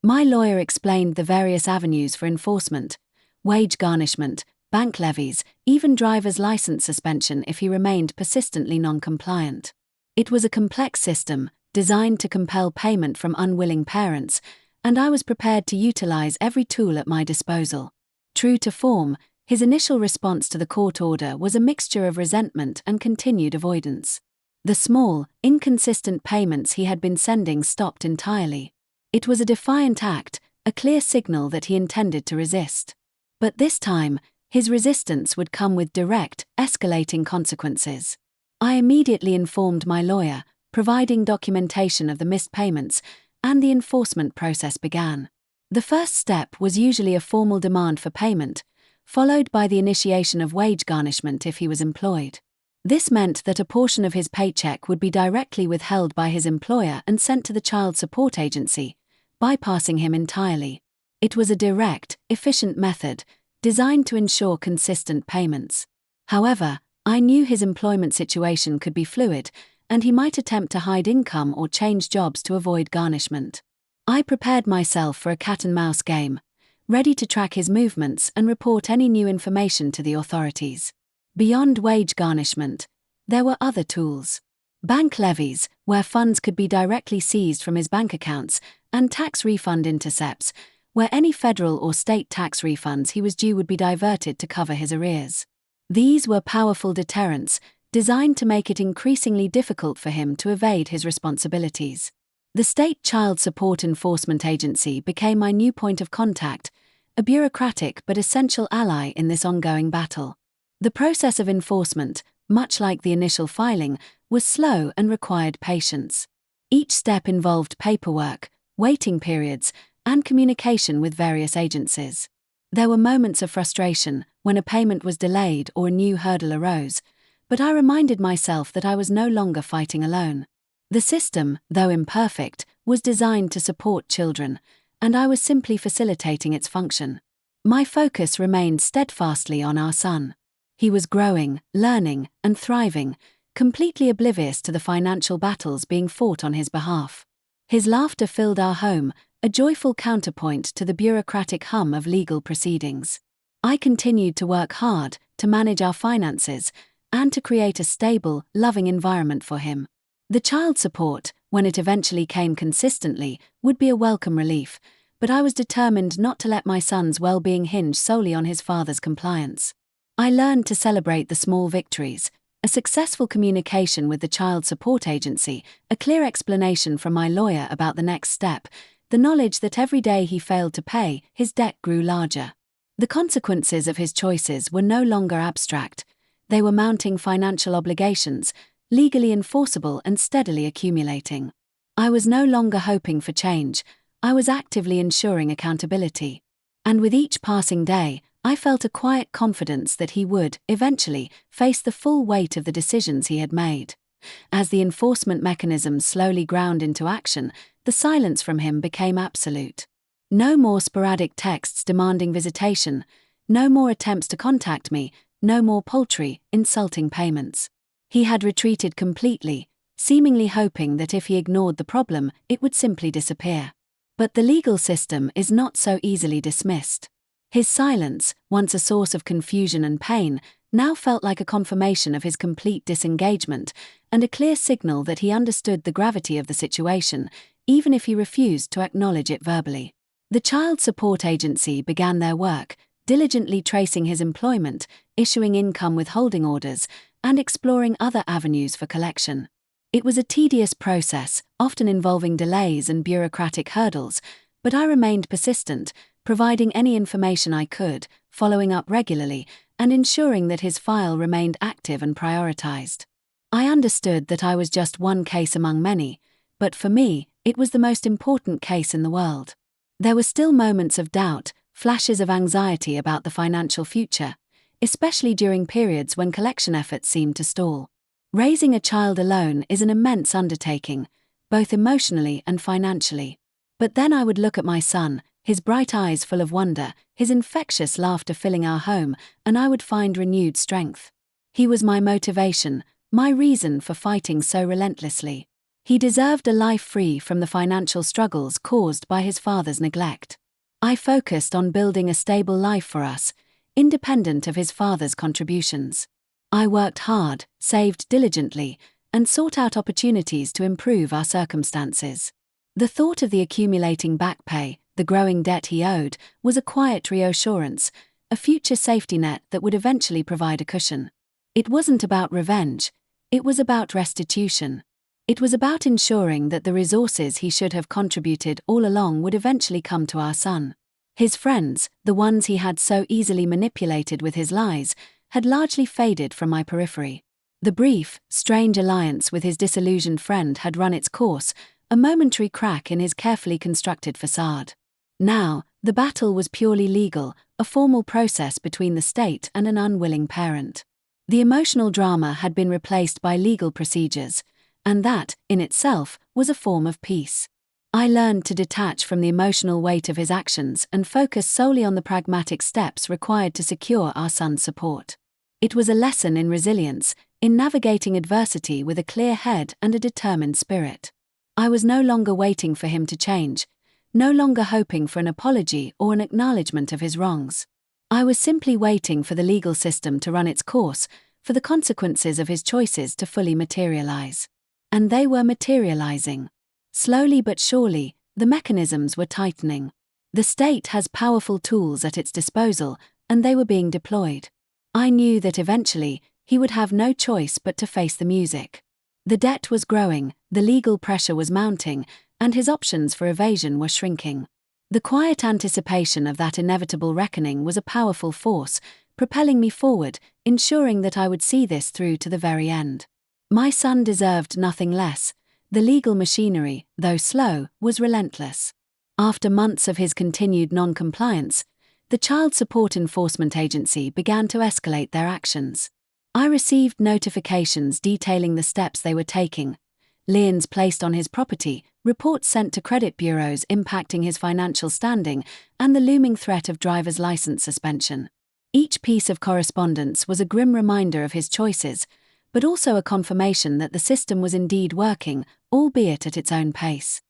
[SPEAKER 1] My lawyer explained the various avenues for enforcement: wage garnishment, bank levies, even driver's license suspension if he remained persistently non-compliant. It was a complex system, designed to compel payment from unwilling parents, and I was prepared to utilize every tool at my disposal. True to form, his initial response to the court order was a mixture of resentment and continued avoidance. The small, inconsistent payments he had been sending stopped entirely. It was a defiant act, a clear signal that he intended to resist. But this time, his resistance would come with direct, escalating consequences. I immediately informed my lawyer, providing documentation of the missed payments, and the enforcement process began. The first step was usually a formal demand for payment, followed by the initiation of wage garnishment if he was employed. This meant that a portion of his paycheck would be directly withheld by his employer and sent to the child support agency, bypassing him entirely. It was a direct, efficient method, designed to ensure consistent payments. However, I knew his employment situation could be fluid, and he might attempt to hide income or change jobs to avoid garnishment. I prepared myself for a cat-and-mouse game, ready to track his movements and report any new information to the authorities. Beyond wage garnishment, there were other tools. Bank levies, where funds could be directly seized from his bank accounts, and tax refund intercepts, where any federal or state tax refunds he was due would be diverted to cover his arrears. These were powerful deterrents, designed to make it increasingly difficult for him to evade his responsibilities. The State Child Support Enforcement Agency became my new point of contact, a bureaucratic but essential ally in this ongoing battle. The process of enforcement, much like the initial filing, was slow and required patience. Each step involved paperwork, waiting periods, and communication with various agencies. There were moments of frustration when a payment was delayed or a new hurdle arose, but I reminded myself that I was no longer fighting alone. The system, though imperfect, was designed to support children, and I was simply facilitating its function. My focus remained steadfastly on our son. He was growing, learning, and thriving, completely oblivious to the financial battles being fought on his behalf. His laughter filled our home, a joyful counterpoint to the bureaucratic hum of legal proceedings. I continued to work hard to manage our finances and to create a stable, loving environment for him. The child support, when it eventually came consistently, would be a welcome relief, but I was determined not to let my son's well-being hinge solely on his father's compliance. I learned to celebrate the small victories: a successful communication with the child support agency, a clear explanation from my lawyer about the next step, the knowledge that every day he failed to pay, his debt grew larger. The consequences of his choices were no longer abstract. They were mounting financial obligations, legally enforceable and steadily accumulating. I was no longer hoping for change, I was actively ensuring accountability. And with each passing day, I felt a quiet confidence that he would, eventually, face the full weight of the decisions he had made. As the enforcement mechanisms slowly ground into action, the silence from him became absolute. No more sporadic texts demanding visitation, no more attempts to contact me, no more paltry, insulting payments. He had retreated completely, seemingly hoping that if he ignored the problem, it would simply disappear. But the legal system is not so easily dismissed. His silence, once a source of confusion and pain, now felt like a confirmation of his complete disengagement and a clear signal that he understood the gravity of the situation, even if he refused to acknowledge it verbally. The Child Support Agency began their work, diligently tracing his employment, issuing income withholding orders, and exploring other avenues for collection. It was a tedious process, often involving delays and bureaucratic hurdles, but I remained persistent, providing any information I could, following up regularly, and ensuring that his file remained active and prioritized. I understood that I was just one case among many, but for me, it was the most important case in the world. There were still moments of doubt, flashes of anxiety about the financial future, especially during periods when collection efforts seemed to stall. Raising a child alone is an immense undertaking, both emotionally and financially. But then I would look at my son, his bright eyes full of wonder, his infectious laughter filling our home, and I would find renewed strength. He was my motivation, my reason for fighting so relentlessly. He deserved a life free from the financial struggles caused by his father's neglect. I focused on building a stable life for us, independent of his father's contributions. I worked hard, saved diligently, and sought out opportunities to improve our circumstances. The thought of the accumulating back pay, the growing debt he owed, was a quiet reassurance, a future safety net that would eventually provide a cushion. It wasn't about revenge, it was about restitution. It was about ensuring that the resources he should have contributed all along would eventually come to our son. His friends, the ones he had so easily manipulated with his lies, had largely faded from my periphery. The brief, strange alliance with his disillusioned friend had run its course, a momentary crack in his carefully constructed facade. Now, the battle was purely legal, a formal process between the state and an unwilling parent. The emotional drama had been replaced by legal procedures, and that, in itself, was a form of peace. I learned to detach from the emotional weight of his actions and focus solely on the pragmatic steps required to secure our son's support. It was a lesson in resilience, in navigating adversity with a clear head and a determined spirit. I was no longer waiting for him to change, no longer hoping for an apology or an acknowledgement of his wrongs. I was simply waiting for the legal system to run its course, for the consequences of his choices to fully materialize. And they were materializing. Slowly but surely, the mechanisms were tightening. The state has powerful tools at its disposal, and they were being deployed. I knew that eventually, he would have no choice but to face the music. The debt was growing, the legal pressure was mounting, and his options for evasion were shrinking. The quiet anticipation of that inevitable reckoning was a powerful force, propelling me forward, ensuring that I would see this through to the very end. My son deserved nothing less. The legal machinery, though slow, was relentless. After months of his continued non-compliance, the Child Support Enforcement Agency began to escalate their actions. I received notifications detailing the steps they were taking, liens placed on his property, reports sent to credit bureaus impacting his financial standing, and the looming threat of driver's license suspension. Each piece of correspondence was a grim reminder of his choices, but also a confirmation that the system was indeed working, albeit at its own pace.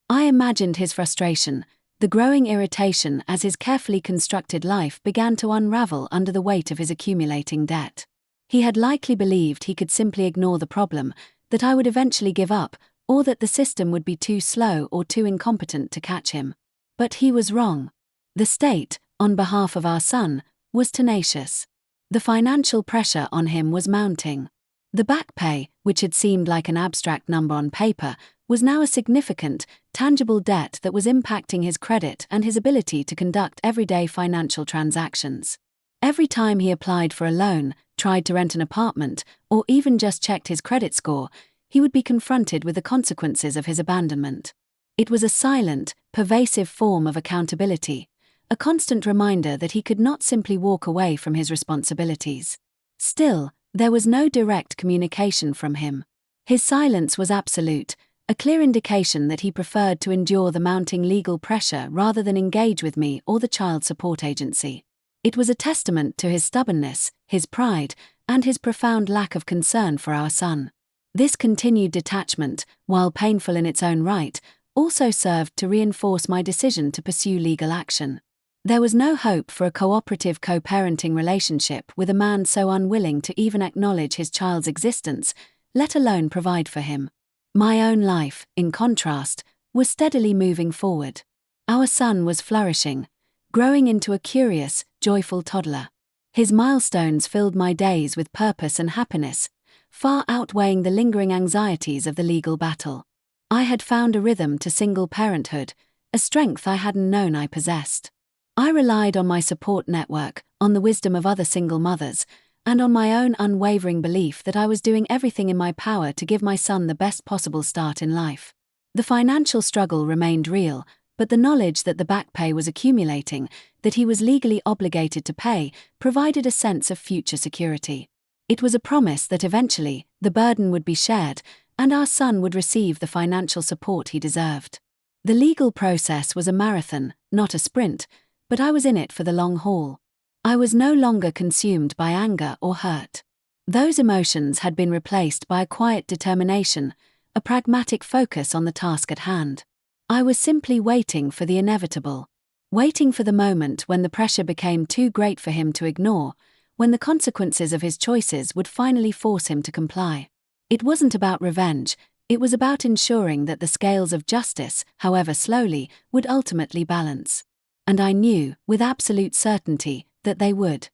[SPEAKER 1] I imagined his frustration, the growing irritation as his carefully constructed life began to unravel under the weight of his accumulating debt. He had likely believed he could simply ignore the problem, that I would eventually give up, or that the system would be too slow or too incompetent to catch him. But he was wrong. The state, on behalf of our son, was tenacious. The financial pressure on him was mounting. The back pay, which had seemed like an abstract number on paper, was now a significant, tangible debt that was impacting his credit and his ability to conduct everyday financial transactions. Every time he applied for a loan, tried to rent an apartment, or even just checked his credit score, he would be confronted with the consequences of his abandonment. It was a silent, pervasive form of accountability, a constant reminder that he could not simply walk away from his responsibilities. Still, there was no direct communication from him. His silence was absolute, a clear indication that he preferred to endure the mounting legal pressure rather than engage with me or the Child Support Agency. It was a testament to his stubbornness, his pride, and his profound lack of concern for our son. This continued detachment, while painful in its own right, also served to reinforce my decision to pursue legal action. There was no hope for a cooperative co-parenting relationship with a man so unwilling to even acknowledge his child's existence, let alone provide for him. My own life, in contrast, was steadily moving forward. Our son was flourishing, growing into a curious, joyful toddler. His milestones filled my days with purpose and happiness, far outweighing the lingering anxieties of the legal battle. I had found a rhythm to single parenthood, a strength I hadn't known I possessed. I relied on my support network, on the wisdom of other single mothers, and on my own unwavering belief that I was doing everything in my power to give my son the best possible start in life. The financial struggle remained real, but the knowledge that the back pay was accumulating, that he was legally obligated to pay, provided a sense of future security. It was a promise that eventually, the burden would be shared, and our son would receive the financial support he deserved. The legal process was a marathon, not a sprint, but I was in it for the long haul. I was no longer consumed by anger or hurt. Those emotions had been replaced by a quiet determination, a pragmatic focus on the task at hand. I was simply waiting for the inevitable, waiting for the moment when the pressure became too great for him to ignore, when the consequences of his choices would finally force him to comply. It wasn't about revenge, it was about ensuring that the scales of justice, however slowly, would ultimately balance. And I knew, with absolute certainty, that they would.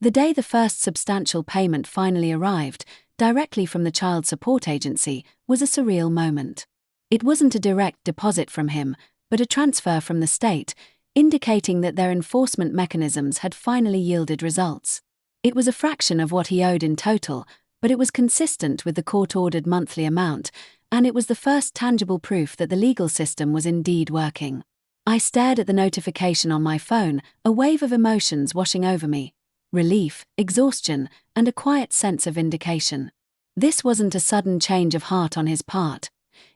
[SPEAKER 1] The day the first substantial payment finally arrived, directly from the Child Support Agency, was a surreal moment. It wasn't a direct deposit from him, but a transfer from the state, indicating that their enforcement mechanisms had finally yielded results. It was a fraction of what he owed in total, but it was consistent with the court-ordered monthly amount, and it was the first tangible proof that the legal system was indeed working. I stared at the notification on my phone, a wave of emotions washing over me. Relief, exhaustion, and a quiet sense of vindication. This wasn't a sudden change of heart on his part.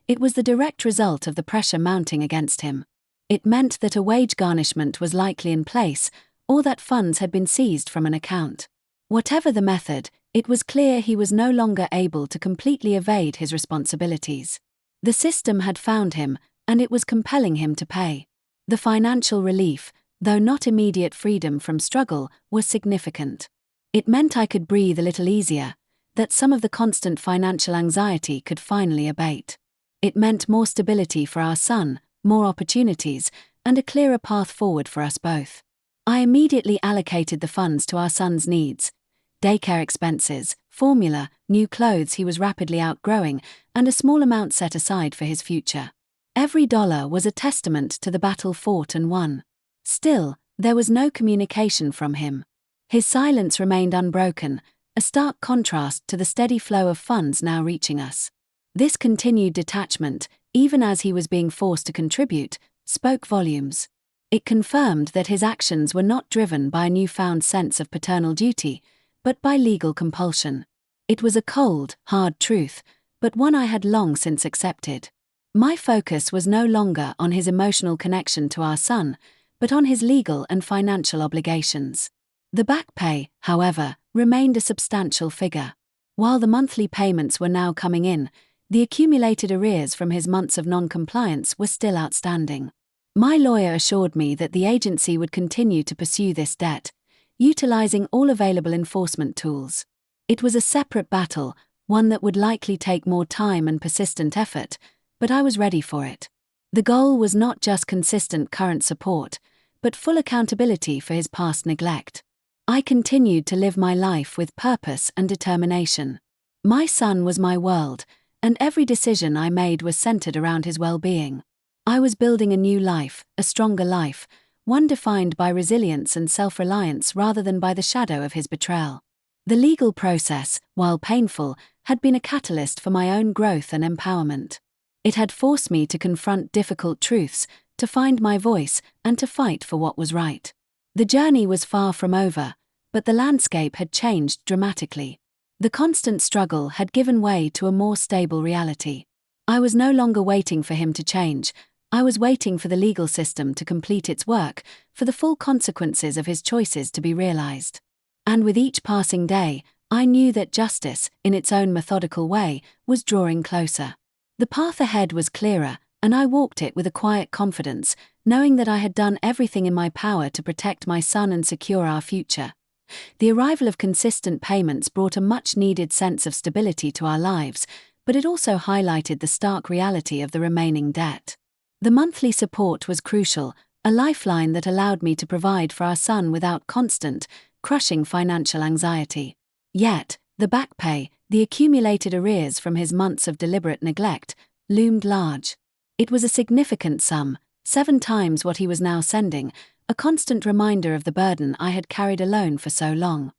[SPEAKER 1] It was the direct result of the pressure mounting against him. It meant that a wage garnishment was likely in place, or that funds had been seized from an account. Whatever the method, it was clear he was no longer able to completely evade his responsibilities. The system had found him, and it was compelling him to pay. The financial relief, though not immediate freedom from struggle, was significant. It meant I could breathe a little easier, that some of the constant financial anxiety could finally abate. It meant more stability for our son, more opportunities, and a clearer path forward for us both. I immediately allocated the funds to our son's needs: daycare expenses, formula, new clothes he was rapidly outgrowing, and a small amount set aside for his future. Every dollar was a testament to the battle fought and won. Still, there was no communication from him. His silence remained unbroken, a stark contrast to the steady flow of funds now reaching us. This continued detachment, even as he was being forced to contribute, spoke volumes. It confirmed that his actions were not driven by a newfound sense of paternal duty, but by legal compulsion. It was a cold, hard truth, but one I had long since accepted. My focus was no longer on his emotional connection to our son, but on his legal and financial obligations. The back pay, however, remained a substantial figure. While the monthly payments were now coming in, the accumulated arrears from his months of non-compliance were still outstanding. My lawyer assured me that the agency would continue to pursue this debt, utilizing all available enforcement tools. It was a separate battle, one that would likely take more time and persistent effort, but I was ready for it. The goal was not just consistent current support, but full accountability for his past neglect. I continued to live my life with purpose and determination. My son was my world, and every decision I made was centered around his well-being. I was building a new life, a stronger life, one defined by resilience and self-reliance rather than by the shadow of his betrayal. The legal process, while painful, had been a catalyst for my own growth and empowerment. It had forced me to confront difficult truths, to find my voice, and to fight for what was right. The journey was far from over, but the landscape had changed dramatically. The constant struggle had given way to a more stable reality. I was no longer waiting for him to change. I was waiting for the legal system to complete its work, for the full consequences of his choices to be realized. And with each passing day, I knew that justice, in its own methodical way, was drawing closer. The path ahead was clearer, and I walked it with a quiet confidence, knowing that I had done everything in my power to protect my son and secure our future. The arrival of consistent payments brought a much-needed sense of stability to our lives, but it also highlighted the stark reality of the remaining debt. The monthly support was crucial, a lifeline that allowed me to provide for our son without constant, crushing financial anxiety. Yet, the back pay, the accumulated arrears from his months of deliberate neglect, loomed large. It was a significant sum, 7 times what he was now sending, a constant reminder of the burden I had carried alone for so long.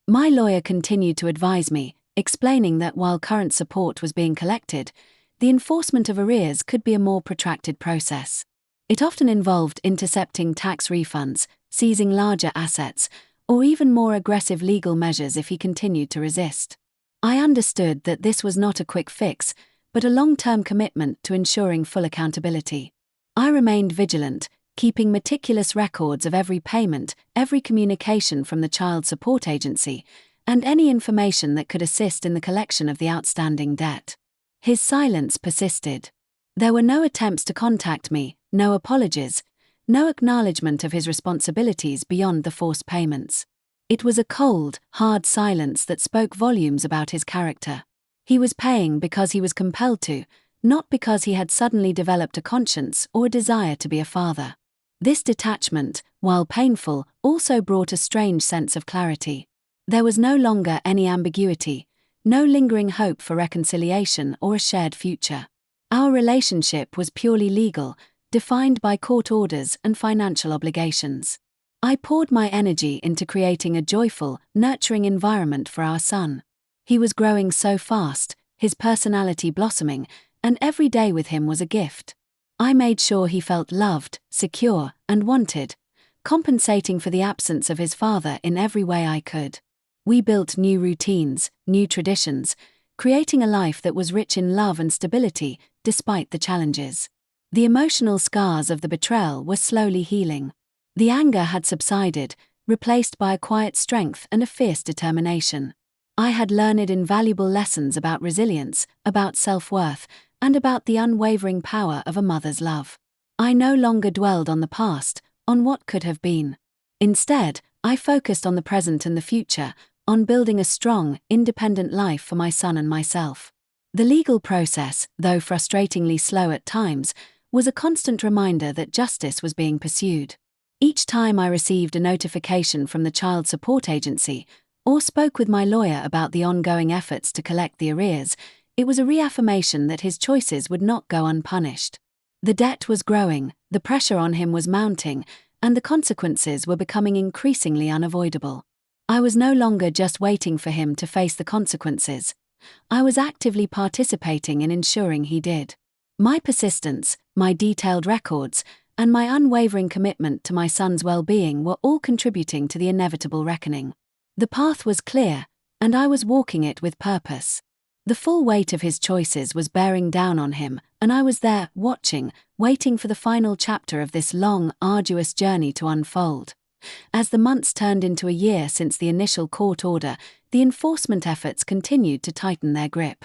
[SPEAKER 1] My lawyer continued to advise me, explaining that while current support was being collected, the enforcement of arrears could be a more protracted process. It often involved intercepting tax refunds, seizing larger assets, or even more aggressive legal measures if he continued to resist. I understood that this was not a quick fix, but a long-term commitment to ensuring full accountability. I remained vigilant, keeping meticulous records of every payment, every communication from the Child Support Agency, and any information that could assist in the collection of the outstanding debt. His silence persisted. There were no attempts to contact me, no apologies, no acknowledgement of his responsibilities beyond the forced payments. It was a cold, hard silence that spoke volumes about his character. He was paying because he was compelled to, not because he had suddenly developed a conscience or a desire to be a father. This detachment, while painful, also brought a strange sense of clarity. There was no longer any ambiguity, no lingering hope for reconciliation or a shared future. Our relationship was purely legal, defined by court orders and financial obligations. I poured my energy into creating a joyful, nurturing environment for our son. He was growing so fast, his personality blossoming, and every day with him was a gift. I made sure he felt loved, secure, and wanted, compensating for the absence of his father in every way I could. We built new routines, new traditions, creating a life that was rich in love and stability, despite the challenges. The emotional scars of the betrayal were slowly healing. The anger had subsided, replaced by a quiet strength and a fierce determination. I had learned invaluable lessons about resilience, about self-worth, and about the unwavering power of a mother's love. I no longer dwelled on the past, on what could have been. Instead, I focused on the present and the future, on building a strong, independent life for my son and myself. The legal process, though frustratingly slow at times, was a constant reminder that justice was being pursued. Each time I received a notification from the Child Support Agency, or spoke with my lawyer about the ongoing efforts to collect the arrears, it was a reaffirmation that his choices would not go unpunished. The debt was growing, the pressure on him was mounting, and the consequences were becoming increasingly unavoidable. I was no longer just waiting for him to face the consequences. I was actively participating in ensuring he did. My persistence, my detailed records, and my unwavering commitment to my son's well-being were all contributing to the inevitable reckoning. The path was clear, and I was walking it with purpose. The full weight of his choices was bearing down on him, and I was there, watching, waiting for the final chapter of this long, arduous journey to unfold. As the months turned into a year since the initial court order, the enforcement efforts continued to tighten their grip.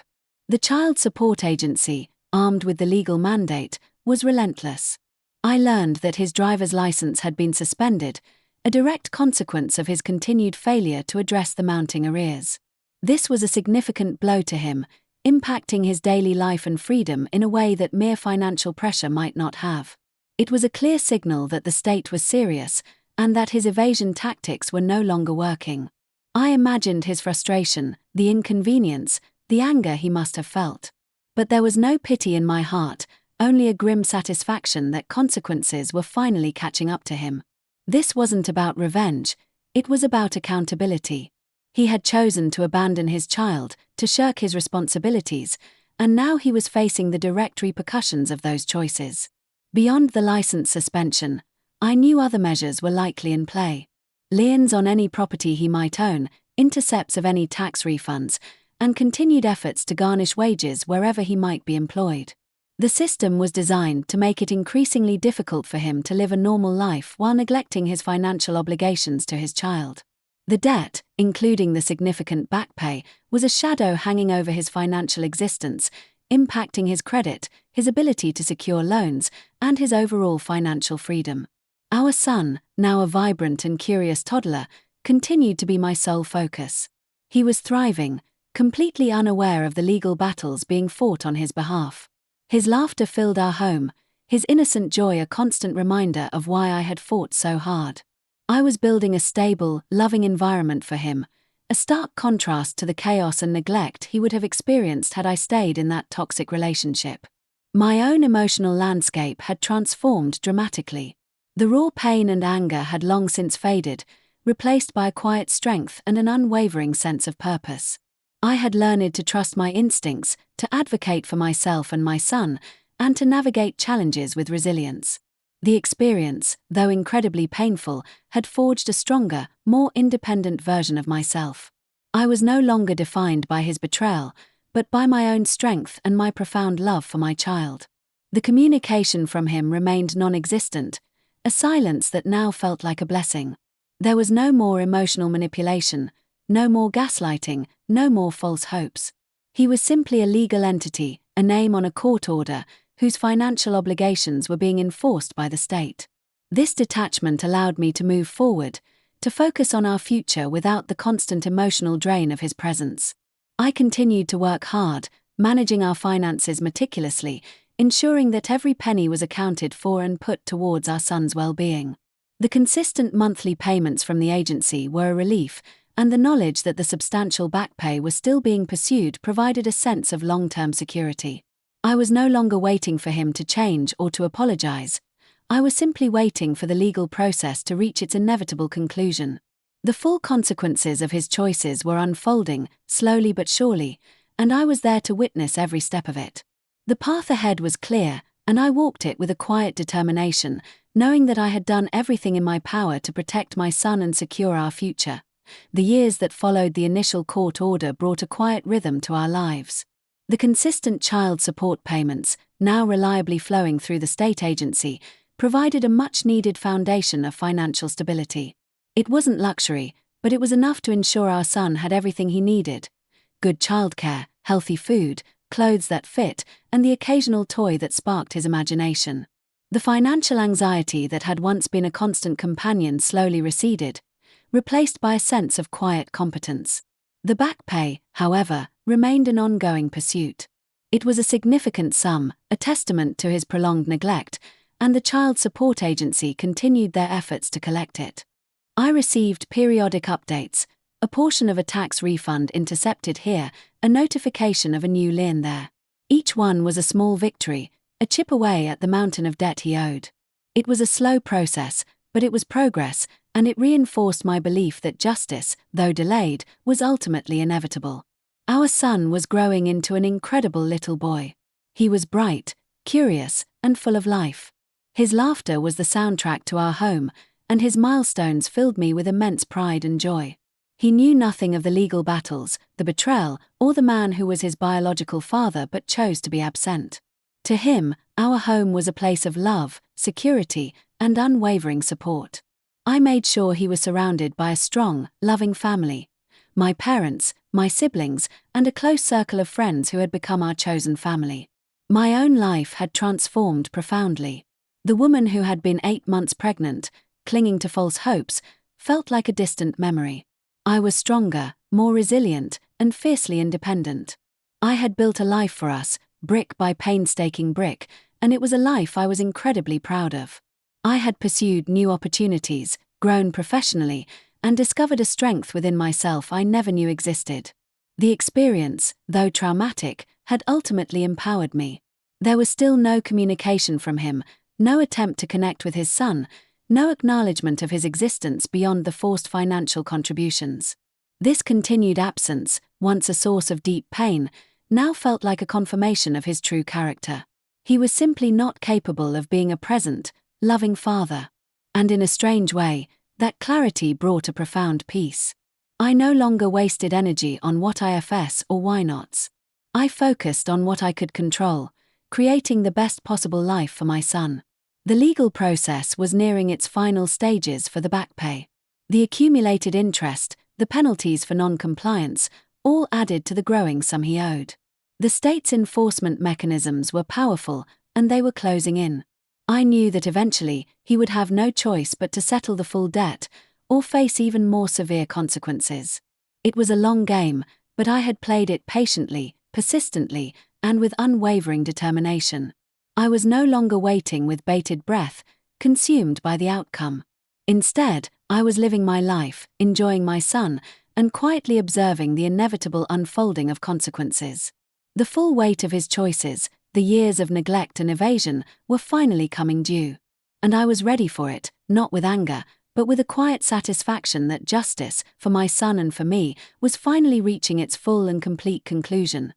[SPEAKER 1] The Child Support Agency, armed with the legal mandate, was relentless. I learned that his driver's license had been suspended, a direct consequence of his continued failure to address the mounting arrears. This was a significant blow to him, impacting his daily life and freedom in a way that mere financial pressure might not have. It was a clear signal that the state was serious, and that his evasion tactics were no longer working. I imagined his frustration, the inconvenience, the anger he must have felt. But there was no pity in my heart, only a grim satisfaction that consequences were finally catching up to him. This wasn't about revenge, it was about accountability. He had chosen to abandon his child, to shirk his responsibilities, and now he was facing the direct repercussions of those choices. Beyond the license suspension, I knew other measures were likely in play. Liens on any property he might own, intercepts of any tax refunds, and continued efforts to garnish wages wherever he might be employed. The system was designed to make it increasingly difficult for him to live a normal life while neglecting his financial obligations to his child. The debt, including the significant back pay, was a shadow hanging over his financial existence, impacting his credit, his ability to secure loans, and his overall financial freedom. Our son, now a vibrant and curious toddler, continued to be my sole focus. He was thriving, completely unaware of the legal battles being fought on his behalf. His laughter filled our home, his innocent joy a constant reminder of why I had fought so hard. I was building a stable, loving environment for him, a stark contrast to the chaos and neglect he would have experienced had I stayed in that toxic relationship. My own emotional landscape had transformed dramatically. The raw pain and anger had long since faded, replaced by a quiet strength and an unwavering sense of purpose. I had learned to trust my instincts, to advocate for myself and my son, and to navigate challenges with resilience. The experience, though incredibly painful, had forged a stronger, more independent version of myself. I was no longer defined by his betrayal, but by my own strength and my profound love for my child. The communication from him remained non-existent, a silence that now felt like a blessing. There was no more emotional manipulation, no more gaslighting, no more false hopes. He was simply a legal entity, a name on a court order, whose financial obligations were being enforced by the state. This detachment allowed me to move forward, to focus on our future without the constant emotional drain of his presence. I continued to work hard, managing our finances meticulously, ensuring that every penny was accounted for and put towards our son's well-being. The consistent monthly payments from the agency were a relief, and the knowledge that the substantial back pay was still being pursued provided a sense of long-term security. I was no longer waiting for him to change or to apologize. I was simply waiting for the legal process to reach its inevitable conclusion. The full consequences of his choices were unfolding, slowly but surely, and I was there to witness every step of it. The path ahead was clear, and I walked it with a quiet determination, knowing that I had done everything in my power to protect my son and secure our future. The years that followed the initial court order brought a quiet rhythm to our lives. The consistent child support payments, now reliably flowing through the state agency, provided a much-needed foundation of financial stability. It wasn't luxury, but it was enough to ensure our son had everything he needed: good childcare, healthy food, clothes that fit, and the occasional toy that sparked his imagination. The financial anxiety that had once been a constant companion slowly receded, replaced by a sense of quiet competence. The back pay, however, remained an ongoing pursuit. It was a significant sum, a testament to his prolonged neglect, and the child support agency continued their efforts to collect it. I received periodic updates, a portion of a tax refund intercepted here, a notification of a new lien there. Each one was a small victory, a chip away at the mountain of debt he owed. It was a slow process, but it was progress, and it reinforced my belief that justice, though delayed, was ultimately inevitable. Our son was growing into an incredible little boy. He was bright, curious, and full of life. His laughter was the soundtrack to our home, and his milestones filled me with immense pride and joy. He knew nothing of the legal battles, the betrayal, or the man who was his biological father but chose to be absent. To him, our home was a place of love, security, and unwavering support. I made sure he was surrounded by a strong, loving family: my parents, my siblings, and a close circle of friends who had become our chosen family. My own life had transformed profoundly. The woman who had been 8 months pregnant, clinging to false hopes, felt like a distant memory. I was stronger, more resilient, and fiercely independent. I had built a life for us, brick by painstaking brick, and it was a life I was incredibly proud of. I had pursued new opportunities, grown professionally, and discovered a strength within myself I never knew existed. The experience, though traumatic, had ultimately empowered me. There was still no communication from him, no attempt to connect with his son, no acknowledgement of his existence beyond the forced financial contributions. This continued absence, once a source of deep pain, now felt like a confirmation of his true character. He was simply not capable of being a present, loving father. And in a strange way, that clarity brought a profound peace. I no longer wasted energy on what ifs or why nots. I focused on what I could control, creating the best possible life for my son. The legal process was nearing its final stages for the back pay. The accumulated interest, the penalties for non-compliance, all added to the growing sum he owed. The state's enforcement mechanisms were powerful, and they were closing in. I knew that eventually he would have no choice but to settle the full debt, or face even more severe consequences. It was a long game, but I had played it patiently, persistently, and with unwavering determination. I was no longer waiting with bated breath, consumed by the outcome. Instead, I was living my life, enjoying my son, and quietly observing the inevitable unfolding of consequences. The full weight of his choices, the years of neglect and evasion, were finally coming due. And I was ready for it, not with anger, but with a quiet satisfaction that justice, for my son and for me, was finally reaching its full and complete conclusion.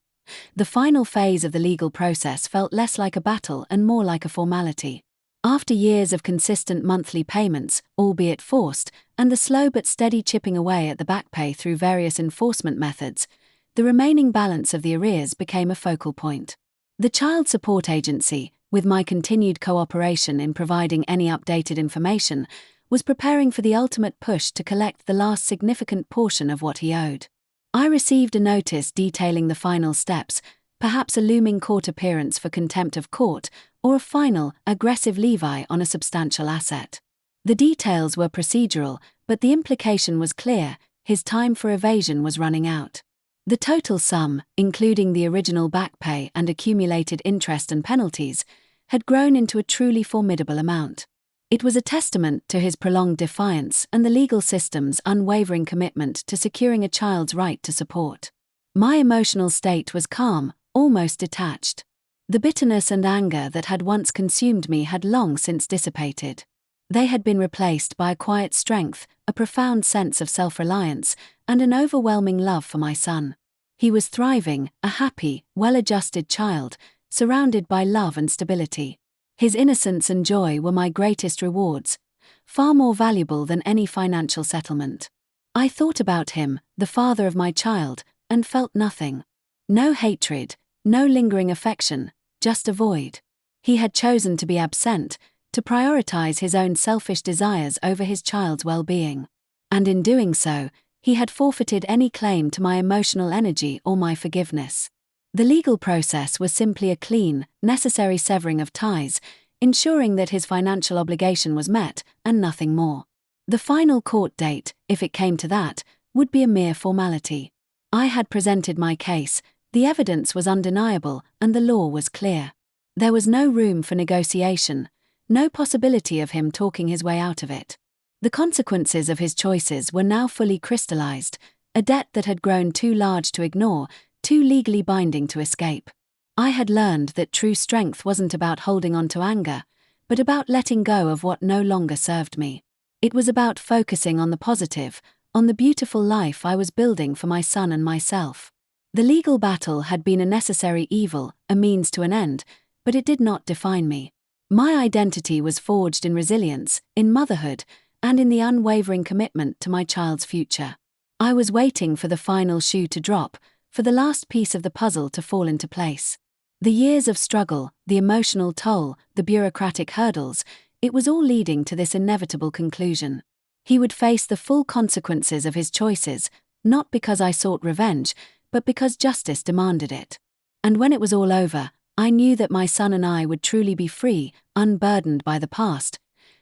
[SPEAKER 1] The final phase of the legal process felt less like a battle and more like a formality. After years of consistent monthly payments, albeit forced, and the slow but steady chipping away at the back pay through various enforcement methods, the remaining balance of the arrears became a focal point. The Child Support Agency, with my continued cooperation in providing any updated information, was preparing for the ultimate push to collect the last significant portion of what he owed. I received a notice detailing the final steps, perhaps a looming court appearance for contempt of court, or a final, aggressive levy on a substantial asset. The details were procedural, but the implication was clear: his time for evasion was running out. The total sum, including the original back pay and accumulated interest and penalties, had grown into a truly formidable amount. It was a testament to his prolonged defiance and the legal system's unwavering commitment to securing a child's right to support. My emotional state was calm, almost detached. The bitterness and anger that had once consumed me had long since dissipated. They had been replaced by a quiet strength, a profound sense of self-reliance, and an overwhelming love for my son. He was thriving, a happy, well-adjusted child, surrounded by love and stability. His innocence and joy were my greatest rewards, far more valuable than any financial settlement. I thought about him, the father of my child, and felt nothing. No hatred, no lingering affection, just a void. He had chosen to be absent, to prioritize his own selfish desires over his child's well-being. And in doing so, he had forfeited any claim to my emotional energy or my forgiveness. The legal process was simply a clean, necessary severing of ties, ensuring that his financial obligation was met, and nothing more. The final court date, if it came to that, would be a mere formality. I had presented my case, the evidence was undeniable, and the law was clear. There was no room for negotiation, no possibility of him talking his way out of it. The consequences of his choices were now fully crystallized, a debt that had grown too large to ignore, too legally binding to escape. I had learned that true strength wasn't about holding on to anger, but about letting go of what no longer served me. It was about focusing on the positive, on the beautiful life I was building for my son and myself. The legal battle had been a necessary evil, a means to an end, but it did not define me. My identity was forged in resilience, in motherhood, and in the unwavering commitment to my child's future. I was waiting for the final shoe to drop, for the last piece of the puzzle to fall into place. The years of struggle, the emotional toll, the bureaucratic hurdles, it was all leading to this inevitable conclusion. He would face the full consequences of his choices, not because I sought revenge, but because justice demanded it. And when it was all over, I knew that my son and I would truly be free, unburdened by the past,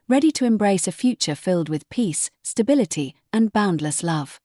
[SPEAKER 1] ready to embrace a future filled with peace, stability, and boundless love.